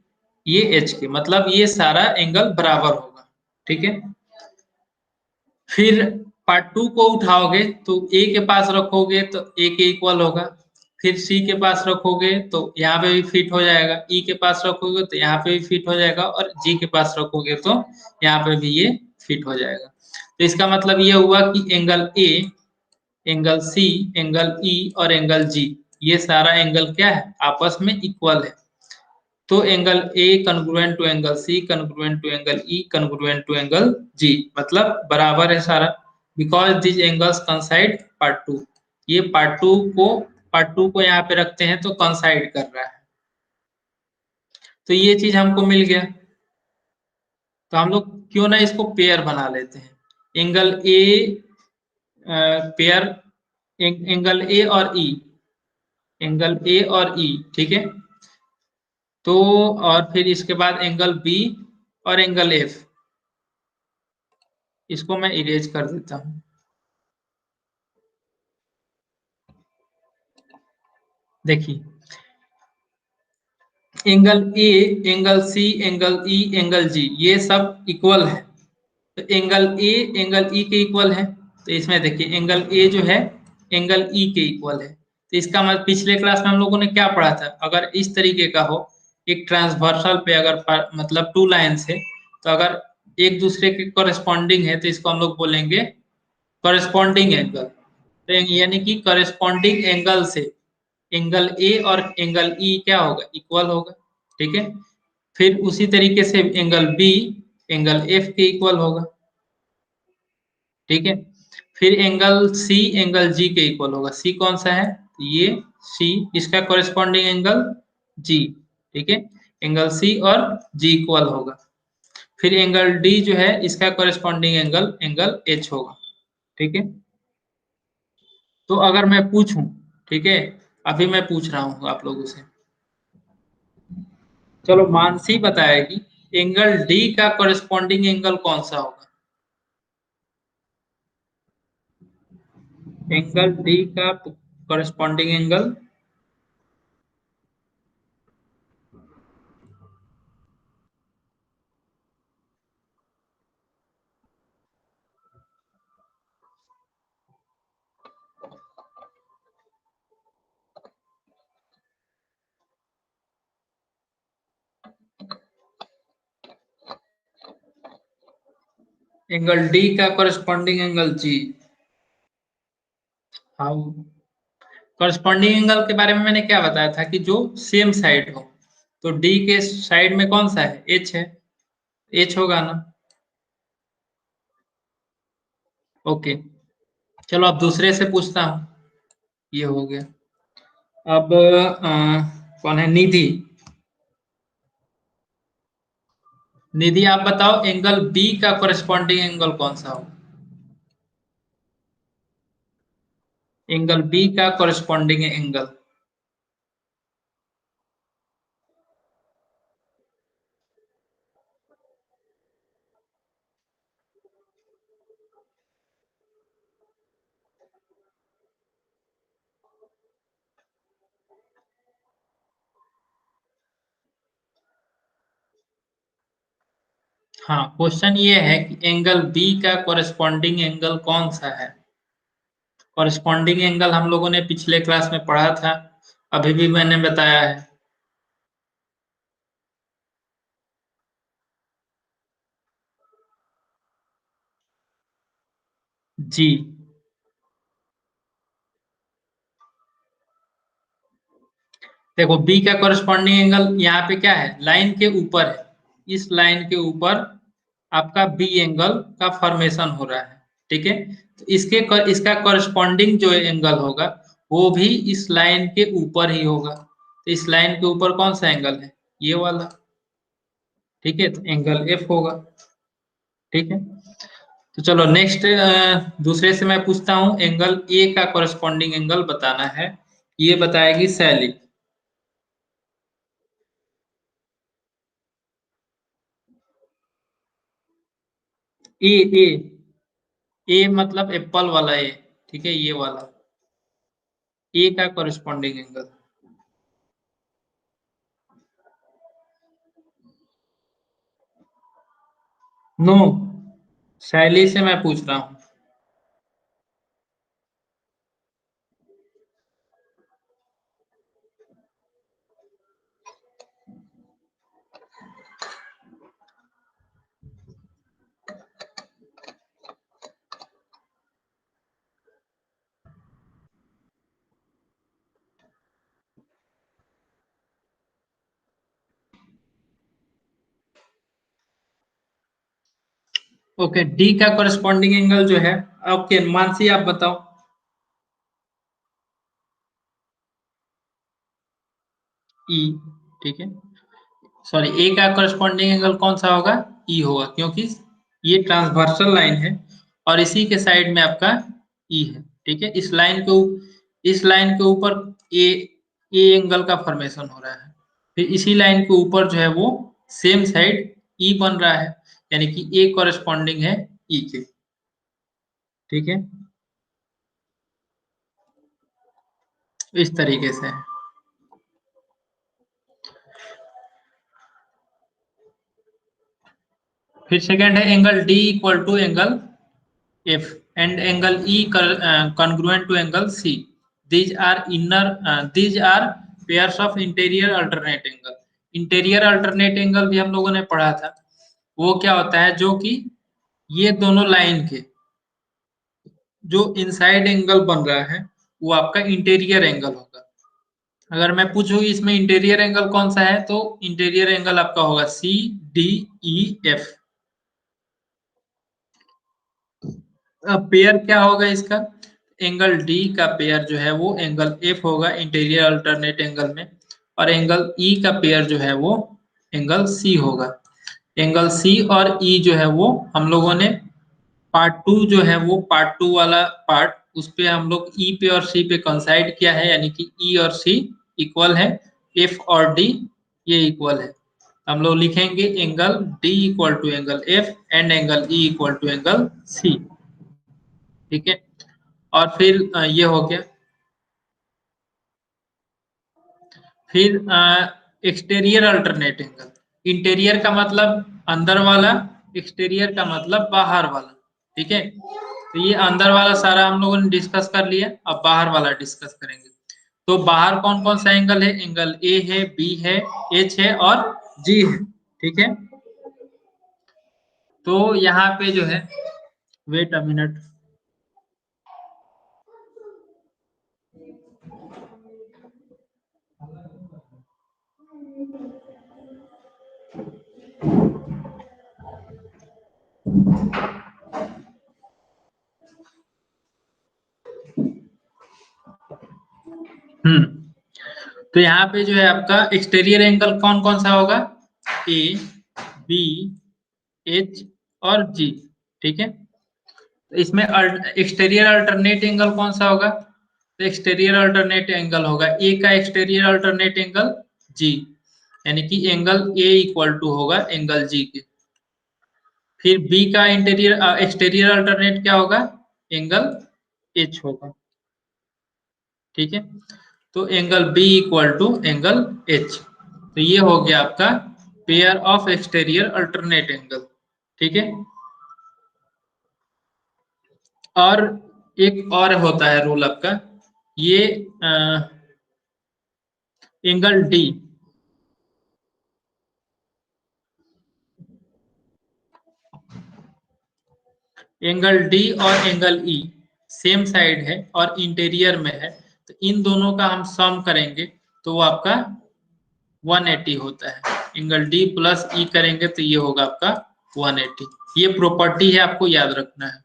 ये एच के, मतलब ये सारा एंगल बराबर होगा। ठीक है, फिर पार्ट 2 को उठाओगे तो ए के पास रखोगे तो ए के इक्वल होगा, फिर सी के पास रखोगे तो यहाँ पे भी फिट हो जाएगा, ई के पास रखोगे तो यहाँ पे भी फिट हो जाएगा, और जी के पास रखोगे तो यहाँ पे भी ये फिट हो जाएगा। तो इसका मतलब ये हुआ कि angle A, angle C, angle E और एंगल जी, ये सारा एंगल क्या है, आपस में इक्वल है। तो angle A congruent to angle C, congruent to angle E, congruent to angle G, मतलब बराबर है सारा। Because this angles coincide part 2, ये पार्ट 2 को यहाँ पे रखते हैं तो कंसाइड कर रहा है। तो ये चीज हमको मिल गया, तो हम लोग क्यों ना इसको पेयर बना लेते हैं, angle a pair, angle A और ई, एंगल ए और ई। ठीक है, तो और फिर इसके बाद एंगल बी और एंगल एफ, इसको मैं इरेज कर देता हूं। देखिए, angle A, angle C, angle E, angle G, ये सब इक्वल है। तो एंगल ए एंगल ई के इक्वल है, तो इसमें देखिए एंगल ए जो है एंगल ई के इक्वल है। तो इसका मतलब पिछले क्लास में हम लोगों ने क्या पढ़ा था, अगर इस तरीके का हो, एक ट्रांसवर्सल पे अगर मतलब 2 लाइन्स है, तो अगर एक दूसरे के कॉरेस्पॉन्डिंग है तो इसको हम लोग बोलेंगे कॉरेस्पॉन्डिंग एंगल। तो यानी कि कॉरेस्पॉन्डिंग एंगल से एंगल ए और एंगल ई क्या होगा, इक्वल होगा। ठीक है, फिर उसी तरीके से एंगल बी एंगल एफ के इक्वल होगा। ठीक है, फिर एंगल सी एंगल जी के इक्वल होगा। सी कौन सा है, ये सी, इसका कॉरेस्पॉन्डिंग एंगल जी। ठीक है, एंगल सी और जी इक्वल होगा। फिर एंगल डी जो है इसका कॉरेस्पॉन्डिंग एंगल एंगल एच होगा। ठीक है, तो अगर मैं पूछूं, ठीक है, अभी मैं पूछ रहा हूं आप लोगों से, चलो मानसी बताएगी एंगल डी का कॉरेस्पॉन्डिंग एंगल कौन सा होगा। एंगल डी का कॉरेस्पॉन्डिंग एंगल, एंगल डी का corresponding angle G. How, corresponding angle के बारे में मैंने क्या बताया था कि जो सेम साइड हो, तो डी के साइड में कौन सा है, एच है, एच होगा ना। ओके, चलो अब दूसरे से पूछता हूँ, ये हो गया। अब कौन है, निधि, निधि आप बताओ एंगल बी का कॉरेस्पॉन्डिंग एंगल कौन सा हो, एंगल बी का कॉरेस्पॉन्डिंग एंगल। हाँ, क्वेश्चन ये है कि एंगल बी का कॉरेस्पॉन्डिंग एंगल कौन सा है। कॉरेस्पॉन्डिंग एंगल हम लोगों ने पिछले क्लास में पढ़ा था, अभी भी मैंने बताया है। जी, देखो बी का कॉरेस्पॉन्डिंग एंगल यहाँ पे क्या है, लाइन के ऊपर है, इस लाइन के ऊपर आपका बी एंगल का फॉर्मेशन हो रहा है। ठीक है, तो इसका कॉरेस्पॉन्डिंग जो एंगल होगा वो भी इस लाइन के ऊपर ही होगा। तो इस लाइन के ऊपर कौन सा एंगल है, ये वाला। ठीक है, तो एंगल एफ होगा। ठीक है, तो चलो नेक्स्ट, दूसरे से मैं पूछता हूं, एंगल ए का कॉरेस्पॉन्डिंग एंगल बताना है। ये बताएगी शैली। ए, ए, ए मतलब एप्पल वाला ए। ठीक है, ये वाला ए का कॉरेस्पॉन्डिंग एंगल। नो, शैली से मैं पूछ रहा हूँ। ओके, डी का कॉरेस्पॉन्डिंग एंगल जो है, ओके मानसी आप बताओ। ई। ठीक है, सॉरी, ए का करस्पॉन्डिंग एंगल कौन सा होगा, ई होगा, क्योंकि ये ट्रांसवर्सल लाइन है और इसी के साइड में आपका ई है। ठीक है, इस लाइन के ऊपर ए ए एंगल का फॉर्मेशन हो रहा है, फिर इसी लाइन के ऊपर जो है वो सेम साइड ई बन रहा है, यानी कि ए कॉरेस्पॉन्डिंग है ई के। ठीक है, इस तरीके से है। फिर सेकंड है angle D equal to angle F and angle E congruent to angle C. These are pairs of interior alternate angle. Interior alternate angle भी हम लोगों ने पढ़ा था। वो क्या होता है, जो कि ये दोनों लाइन के जो इनसाइड एंगल बन रहा है वो आपका इंटीरियर एंगल होगा। अगर मैं पूछूं इसमें इंटीरियर एंगल कौन सा है, तो इंटीरियर एंगल आपका होगा सी डी ई एफ। अब पेयर क्या होगा इसका, एंगल डी का पेयर जो है वो एंगल एफ होगा इंटीरियर अल्टरनेट एंगल में, और एंगल ई का पेयर जो है वो एंगल सी होगा। एंगल सी और ई जो है वो हम लोगों ने पार्ट टू जो है वो पार्ट टू वाला पार्ट, उस पे हम लोग ई पे और सी पे कंसाइड किया है, यानी कि ई और सी इक्वल है, एफ और डी ये इक्वल है। हम लोग लिखेंगे angle D equal to angle F and angle E equal to angle C. ठीक है, और फिर ये हो गया। फिर एक्सटीरियर अल्टरनेट एंगल, इंटीरियर का मतलब अंदर वाला, एक्सटीरियर का मतलब बाहर वाला। ठीक है, तो ये अंदर वाला सारा हम लोगों ने डिस्कस कर लिया, अब बाहर वाला डिस्कस करेंगे। तो बाहर कौन कौन सा एंगल है, एंगल ए है, बी है, एच है और जी है। ठीक है, तो यहाँ पे जो है, वेट अ मिनट। हम्म, तो यहाँ पे जो है आपका एक्सटीरियर एंगल कौन कौन सा होगा, ए, बी, एच और जी। ठीक है, तो इसमें एक्सटीरियर अल्टरनेट एंगल कौन सा होगा, तो एक्सटीरियर अल्टरनेट एंगल होगा ए का एक्सटीरियर अल्टरनेट एंगल जी, यानी कि एंगल ए इक्वल टू होगा एंगल जी के। फिर बी का इंटीरियर एक्सटीरियर अल्टरनेट क्या होगा, एंगल एच होगा। ठीक है, तो angle B equal to angle H. तो ये हो गया आपका pair of exterior alternate angle. ठीक है। और एक और होता है रूल आपका, ये एंगल डी, एंगल डी और एंगल ई सेम साइड है और इंटीरियर में है, तो इन दोनों का हम सम करेंगे तो वो आपका 180 होता है। एंगल डी प्लस ई करेंगे तो ये होगा आपका 180। ये प्रॉपर्टी है, आपको याद रखना है।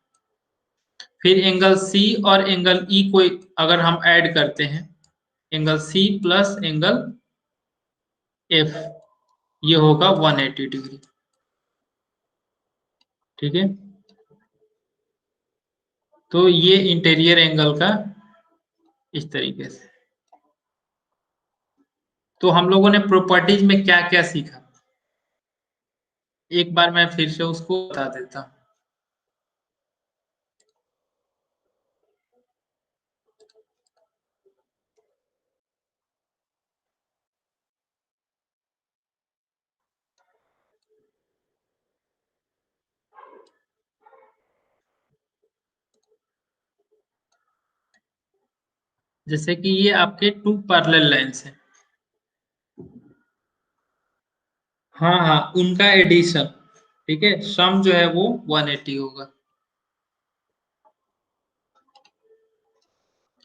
फिर एंगल सी और एंगल ई को अगर हम ऐड करते हैं, angle C plus angle F, ये होगा 180 डिग्री। ठीक है, तो ये इंटीरियर एंगल का इस तरीके से। तो हम लोगों ने प्रॉपर्टीज में क्या क्या सीखा, एक बार मैं फिर से उसको बता देता हूँ। जैसे कि ये आपके टू पैरेलल लाइंस हैं, हाँ हाँ, उनका एडिशन, ठीक है, सम जो है वो 180 होगा।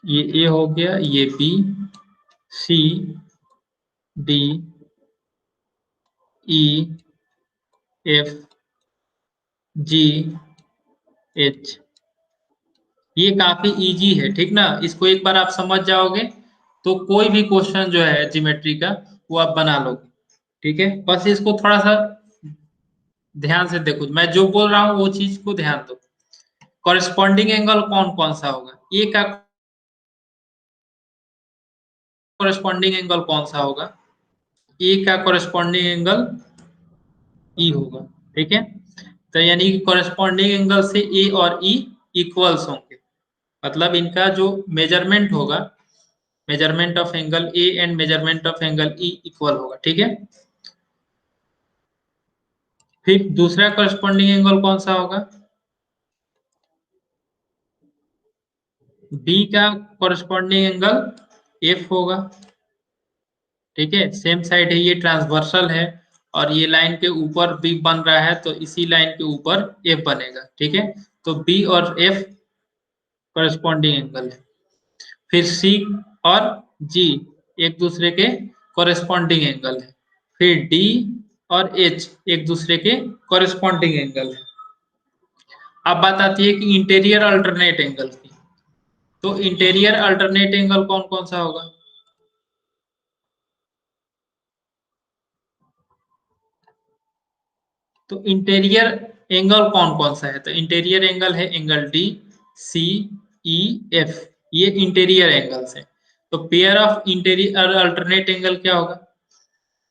ये ए हो गया, ये बी, सी, डी, ई, एफ, जी, एच। ये काफी इजी है, ठीक ना। इसको एक बार आप समझ जाओगे तो कोई भी क्वेश्चन जो है ज्योमेट्री का वो आप बना लोगे। ठीक है, बस इसको थोड़ा सा ध्यान से देखो, मैं जो बोल रहा हूँ वो चीज को ध्यान दो। कॉरेस्पॉन्डिंग एंगल कौन कौन सा होगा, ए का कॉरेस्पॉन्डिंग एंगल कौन सा होगा, ए का कॉरेस्पॉन्डिंग एंगल ई होगा। ठीक है, तो यानी कि कॉरेस्पॉन्डिंग एंगल से ए और ई इक्वल्स होंगे, मतलब इनका जो मेजरमेंट होगा, measurement of angle A and measurement of angle E equal होगा। ठीक है, फिर दूसरा कॉरेस्पॉन्डिंग एंगल कौन सा होगा, बी का कॉरेस्पॉन्डिंग एंगल एफ होगा। ठीक है, सेम साइड है, ये ट्रांसवर्सल है और ये लाइन के ऊपर बी बन रहा है, तो इसी लाइन के ऊपर एफ बनेगा। ठीक है, तो बी और एफ कॉरेस्पॉन्डिंग एंगल है। फिर सी और जी एक दूसरे के कॉरेस्पॉन्डिंग एंगल है। फिर डी और एच एक दूसरे के कॉरेस्पॉन्डिंग एंगल है। अब बात आती है कि इंटीरियर अल्टरनेट एंगल की, तो इंटीरियर अल्टरनेट एंगल कौन कौन सा होगा, तो इंटीरियर एंगल कौन कौन सा है, तो इंटीरियर एंगल है एंगल डी, सी, ई, एफ, ये इंटीरियर एंगल्स है। तो pair of interior alternate angle क्या होगा,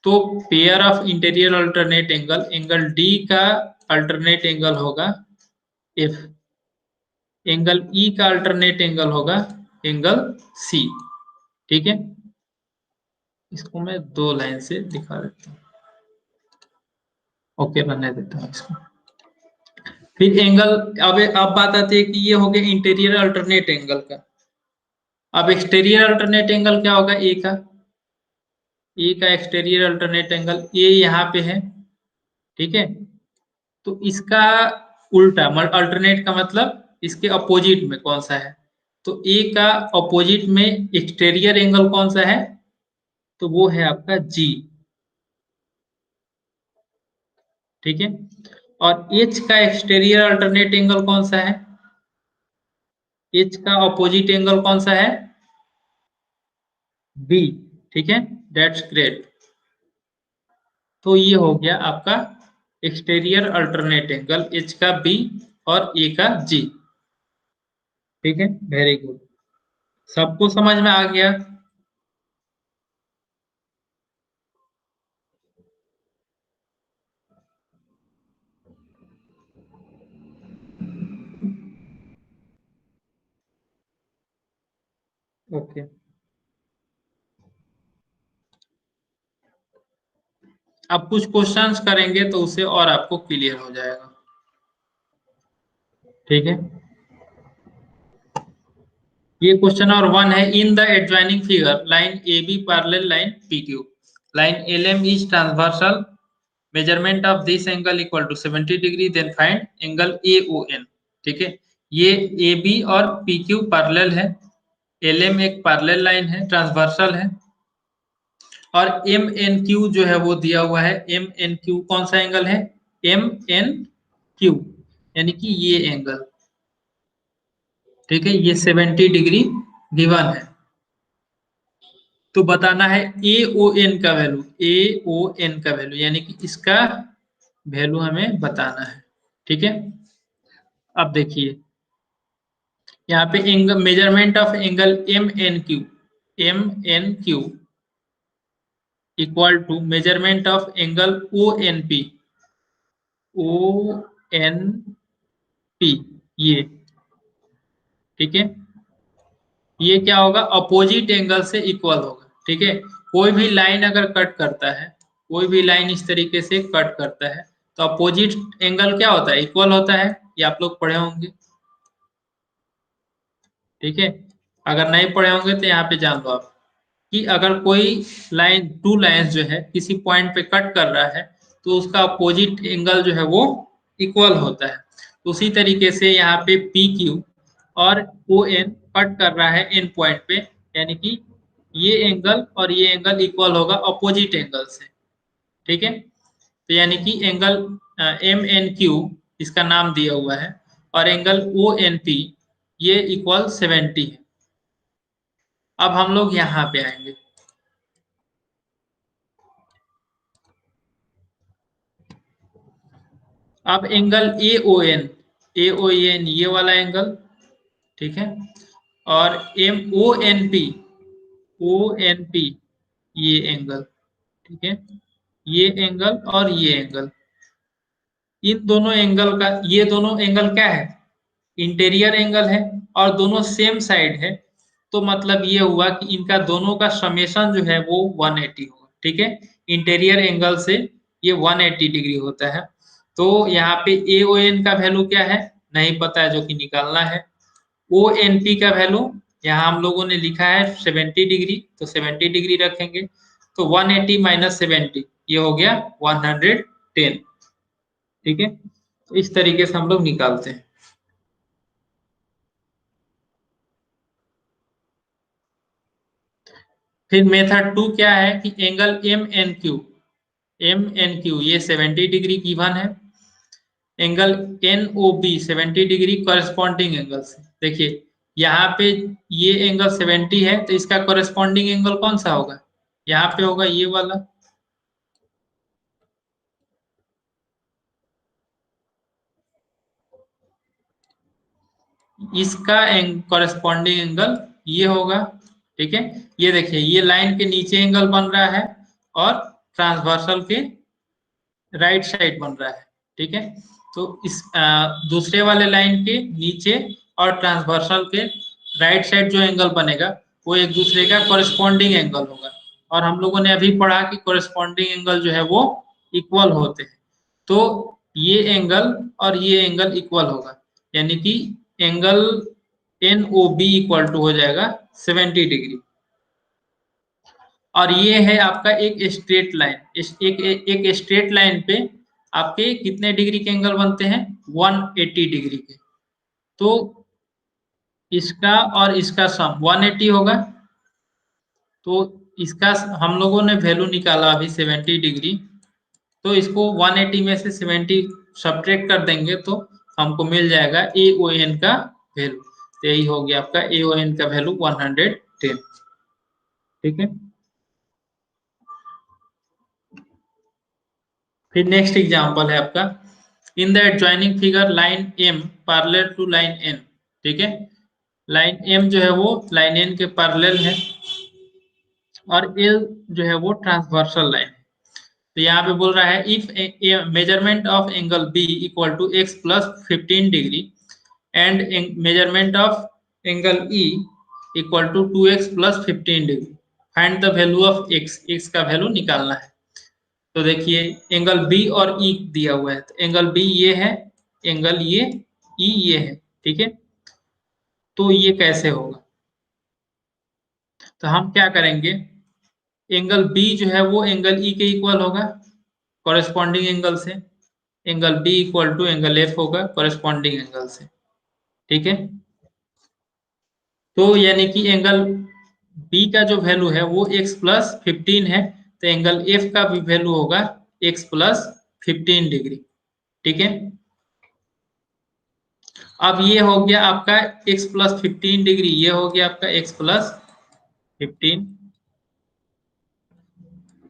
तो pair of interior alternate angle, angle D का अल्टरनेट एंगल होगा एफ, एंगल ई का अल्टरनेट एंगल होगा एंगल सी। ठीक है, इसको मैं दो लाइन से दिखा देता हूँ, ओके बनने देता हूँ इसको। फिर एंगल, अब बात आती है कि ये हो गया इंटीरियर अल्टरनेट एंगल का। अब एक्सटीरियर अल्टरनेट एंगल क्या होगा, ए का, ए का एक्सटीरियर अल्टरनेट एंगल, ए यहाँ पे है। ठीक है, तो इसका उल्टा, अल्टरनेट का मतलब इसके अपोजिट में कौन सा है, तो ए का अपोजिट में एक्सटीरियर एंगल कौन सा है, तो वो है आपका जी। ठीक है, और एच का एक्सटीरियर अल्टरनेट एंगल कौन सा है, एच का अपोजिट एंगल कौन सा है, बी। ठीक है, दैट्स ग्रेट। तो ये हो गया आपका एक्सटीरियर अल्टरनेट एंगल, एच का बी और ए का जी। ठीक है, वेरी गुड, सबको समझ में आ गया। ओके, अब कुछ क्वेश्चंस करेंगे तो उसे और आपको क्लियर हो जाएगा। ठीक है, ये क्वेश्चन नंबर 1 है। In the adjoining figure line A B parallel line P Q, line L M is transversal, measurement of this angle equal to 70 degree, then find angle A O N. ठीक है, ये A B और P Q parallel है, L M एक parallel line है, transversal है, और M N Q जो है वो दिया हुआ है। एम एन क्यू कौन सा एंगल है? एम एन क्यू, यानी कि ये एंगल। ठीक है, ये 70 डिग्री गिवन है। तो बताना है ए ओ एन का वैल्यू, ए ओ एन का वैल्यू, यानी कि इसका वैल्यू हमें बताना है। ठीक है, अब देखिए यहाँ पे angle, measurement of angle M N Q, M N Q equal to measurement of angle O N P, O N P, ये। ठीक है, ये क्या होगा? अपोजिट एंगल से इक्वल होगा। ठीक है, कोई भी लाइन अगर कट करता है, कोई भी लाइन इस तरीके से कट करता है, तो अपोजिट एंगल क्या होता है? इक्वल होता है। ये आप लोग पढ़े होंगे। ठीक है, अगर नहीं पढ़े होंगे तो यहाँ पे जान लो आप कि अगर कोई लाइन, टू लाइंस जो है किसी पॉइंट पे कट कर रहा है, तो उसका अपोजिट एंगल जो है वो इक्वल होता है। तो उसी तरीके से यहाँ पे पी क्यू और ओ एन कट कर रहा है एन पॉइंट पे, यानी कि ये एंगल और ये एंगल इक्वल होगा अपोजिट एंगल से। ठीक है, तो यानी कि एंगल एम एन क्यू इसका नाम दिया हुआ है, और एंगल ओ एन पी ये इक्वल 70 है। अब हम लोग यहाँ पे आएंगे। अब angle A O N, A O N ये वाला एंगल, ठीक है, और M O N P, O N P ये एंगल। ठीक है, ये एंगल और ये एंगल, इन दोनों एंगल का, ये दोनों एंगल क्या है? इंटीरियर एंगल है, और दोनों सेम साइड है। तो मतलब ये हुआ कि इनका दोनों का समेशन जो है वो 180 होगा। ठीक है, इंटीरियर एंगल से ये 180 डिग्री होता है। तो यहाँ पे ए ओ एन का वैल्यू क्या है? नहीं पता है, जो कि निकालना है। ओ एन पी का वैल्यू यहाँ हम लोगों ने लिखा है 70 डिग्री, तो 70 डिग्री रखेंगे। तो 180 माइनस 70 ये हो गया 110। ठीक है, तो इस तरीके से हम लोग निकालते हैं। फिर मेथड 2 क्या है कि angle M N Q, M N Q ये 70 डिग्री गिवन है, angle N O B 70 degree corresponding angle से। देखिए यहाँ पे ये एंगल 70 है, तो इसका कॉरेस्पॉन्डिंग एंगल कौन सा होगा? यहाँ पे होगा ये वाला। इसका कॉरेस्पॉन्डिंग एंगल ये होगा। ठीक है, ये देखिए ये लाइन के नीचे एंगल बन रहा है, और ट्रांसवर्सल के राइट साइड बन रहा है। ठीक है, तो इस दूसरे वाले लाइन के नीचे और ट्रांसवर्सल के राइट साइड जो एंगल बनेगा वो एक दूसरे का कॉरेस्पॉन्डिंग एंगल होगा। और हम लोगों ने अभी पढ़ा कि कॉरेस्पॉन्डिंग एंगल जो है वो इक्वल होते हैं। तो ये एंगल और ये एंगल इक्वल होगा, यानी कि angle N O B equal to हो जाएगा 70 डिग्री। और ये है आपका एक स्ट्रेट लाइन, एक स्ट्रेट लाइन पे आपके कितने डिग्री के एंगल बनते हैं? 180 डिग्री के। तो इसका और इसका सम 180 होगा। तो इसका हम लोगों ने वैल्यू निकाला अभी 70 डिग्री, तो इसको 180 में से 70 सब्ट्रैक्ट कर देंगे तो हमको मिल जाएगा ए ओ एन का वैल्यू। तो यही हो गया आपका ए ओ एन का वैल्यू 110। ठीक है, फिर नेक्स्ट एग्जांपल है आपका। In the adjoining figure line M parallel to line N. ठीक है, लाइन एम जो है वो लाइन एन के पैरेलल है, और एल जो है वो ट्रांसवर्सल लाइन है। तो यहाँ पे बोल रहा है if measurement of angle B equal to X plus 15 degree and measurement of angle E equal to 2x plus 15 degree, find the value of X, X का वैल्यू निकालना है। तो देखिए एंगल बी और ई दिया हुआ है, तो एंगल बी ये है, एंगल ये ई ये है, ठीक है। तो ये कैसे होगा, तो हम क्या करेंगे, एंगल बी जो है वो एंगल ई के इक्वल होगा कॉरेस्पॉन्डिंग एंगल से, angle B equal to angle F होगा कॉरेस्पॉन्डिंग एंगल से, ठीक है। तो यानी कि एंगल बी का जो वैल्यू है वो x प्लस 15 है, तो एंगल एफ का भी वैल्यू होगा x प्लस 15 डिग्री, ठीक है। अब ये हो गया आपका x प्लस 15 डिग्री, ये हो गया आपका x प्लस 15,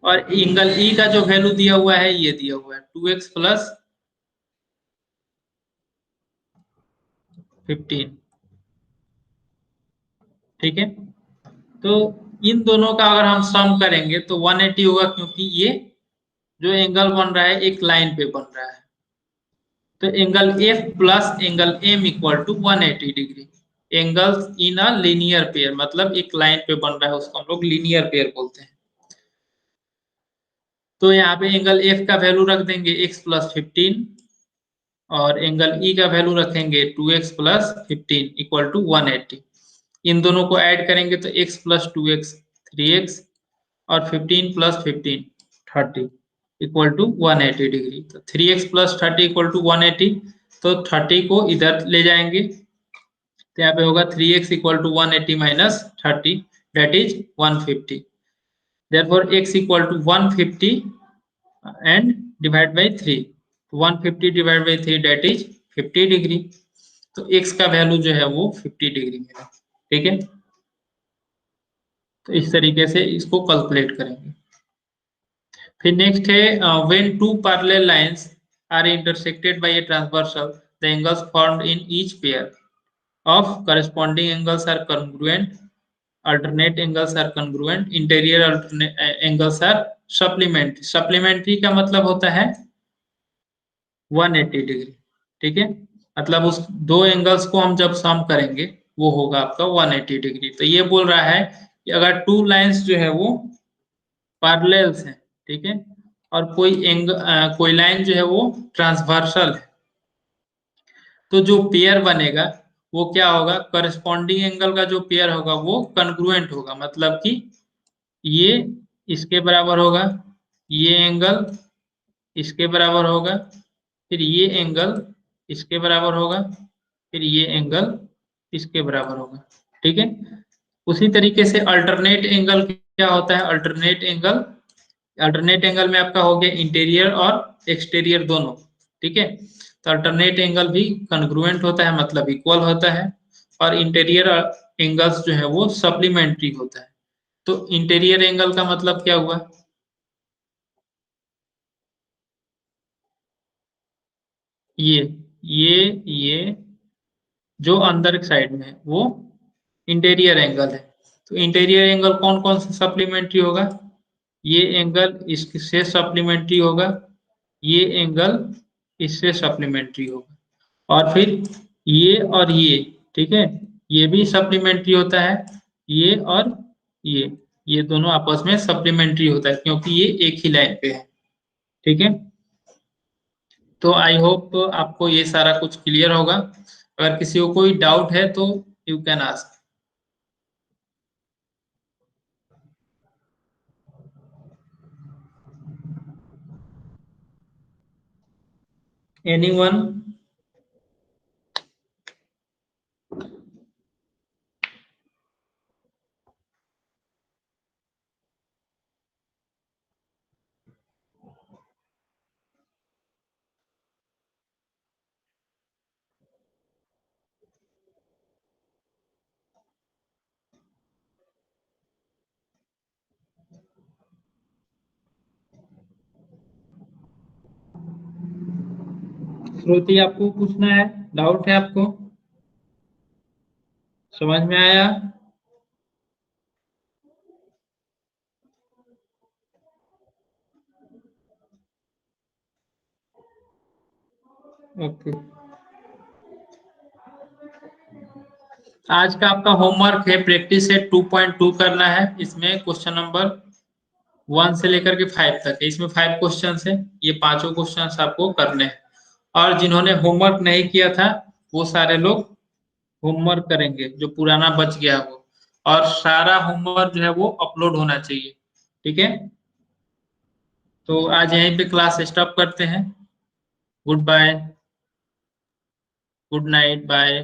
और एंगल ई का जो वैल्यू दिया हुआ है ये दिया हुआ है 2x प्लस 15, ठीक है। तो इन दोनों का अगर हम सम करेंगे तो 180 होगा, क्योंकि ये जो एंगल बन रहा है एक लाइन पे बन रहा है। तो angle F plus angle M equal to 180 degree, angles in a linear pair, मतलब एक लाइन पे बन रहा है उसको हम लोग लीनियर पेयर बोलते हैं। तो यहाँ पे एंगल एफ का वैल्यू रख देंगे x प्लस 15, और एंगल ई का वैल्यू रखेंगे 2x प्लस 15 इक्वल टू 180। इन दोनों को ऐड करेंगे तो x प्लस 2x 3x, और 15 प्लस 15 30 इक्वल टू 180 डिग्री। तो 3x प्लस 30 इक्वल टू 180, तो 30 को इधर ले जाएंगे, तो यहाँ पे होगा 3x equal to 180 minus 30, that is 150। Therefore x equal to 150 and divide by 3, 150 divide by 3 that is 50 degree. तो x का वैल्यू जो है वो 50 डिग्री मिला, ठीक है। तो इस तरीके से इसको कैलकुलेट करेंगे। फिर नेक्स्ट है when two parallel lines are intersected by a transversal, the angles formed in each pair of corresponding angles are congruent, alternate angles are congruent, interior angles are supplementary। supplementary का मतलब होता है 180 degree, ठीक है। मतलब उस दो एंगल्स को हम जब सम करेंगे वो होगा आपका 180 डिग्री। तो ये बोल रहा है कि अगर टू लाइंस जो है वो पैरेलल्स हैं, ठीक है, और कोई लाइन जो है वो ट्रांसवर्सल है, तो जो पेयर बनेगा वो क्या होगा, करस्पॉन्डिंग एंगल का जो पेयर होगा वो कन्ग्रुएंट होगा, मतलब कि ये इसके बराबर होगा, ये एंगल इसके बराबर होगा, फिर ये एंगल इसके बराबर होगा, फिर ये एंगल इसके बराबर होगा, ठीक है। उसी तरीके से अल्टरनेट एंगल क्या होता है, अल्टरनेट एंगल में आपका हो गया इंटीरियर और एक्सटीरियर दोनों, ठीक है। तो अल्टरनेट एंगल भी कन्ग्रुएंट होता है, मतलब इक्वल होता है, और इंटीरियर एंगल्स जो है वो सप्लीमेंट्री होता है। तो इंटीरियर एंगल का मतलब क्या हुआ, ये ये जो अंदर की साइड में है वो इंटीरियर एंगल है। तो इंटीरियर एंगल कौन कौन सा सप्लीमेंट्री होगा, ये एंगल इससे सप्लीमेंट्री होगा, ये एंगल इससे सप्लीमेंट्री होगा, और फिर ये और ये, ठीक है, ये भी सप्लीमेंट्री होता है, ये और ये दोनों आपस में सप्लीमेंट्री होता है, क्योंकि ये एक ही लाइन पे है, ठीक है। तो आई होप आपको ये सारा कुछ क्लियर होगा। अगर किसी को कोई डाउट है तो यू कैन आस्क एनीवन। श्रुति आपको पूछना है, डाउट है आपको, समझ में आया? ओके। आज का आपका होमवर्क है, प्रैक्टिस है 2.2 करना है। इसमें क्वेश्चन नंबर 1 से लेकर के 5 तक है, इसमें 5 क्वेश्चन है, ये पांचों क्वेश्चन आपको करने हैं। और जिन्होंने होमवर्क नहीं किया था वो सारे लोग होमवर्क करेंगे जो पुराना बच गया है वो, और सारा होमवर्क जो है वो अपलोड होना चाहिए। ठीक है, तो आज यहीं पे क्लास स्टॉप करते हैं। Goodbye, good night, bye.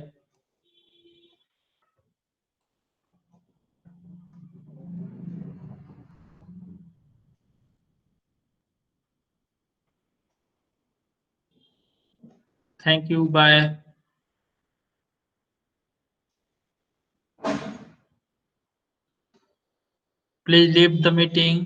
Thank you, bye. Please leave the meeting.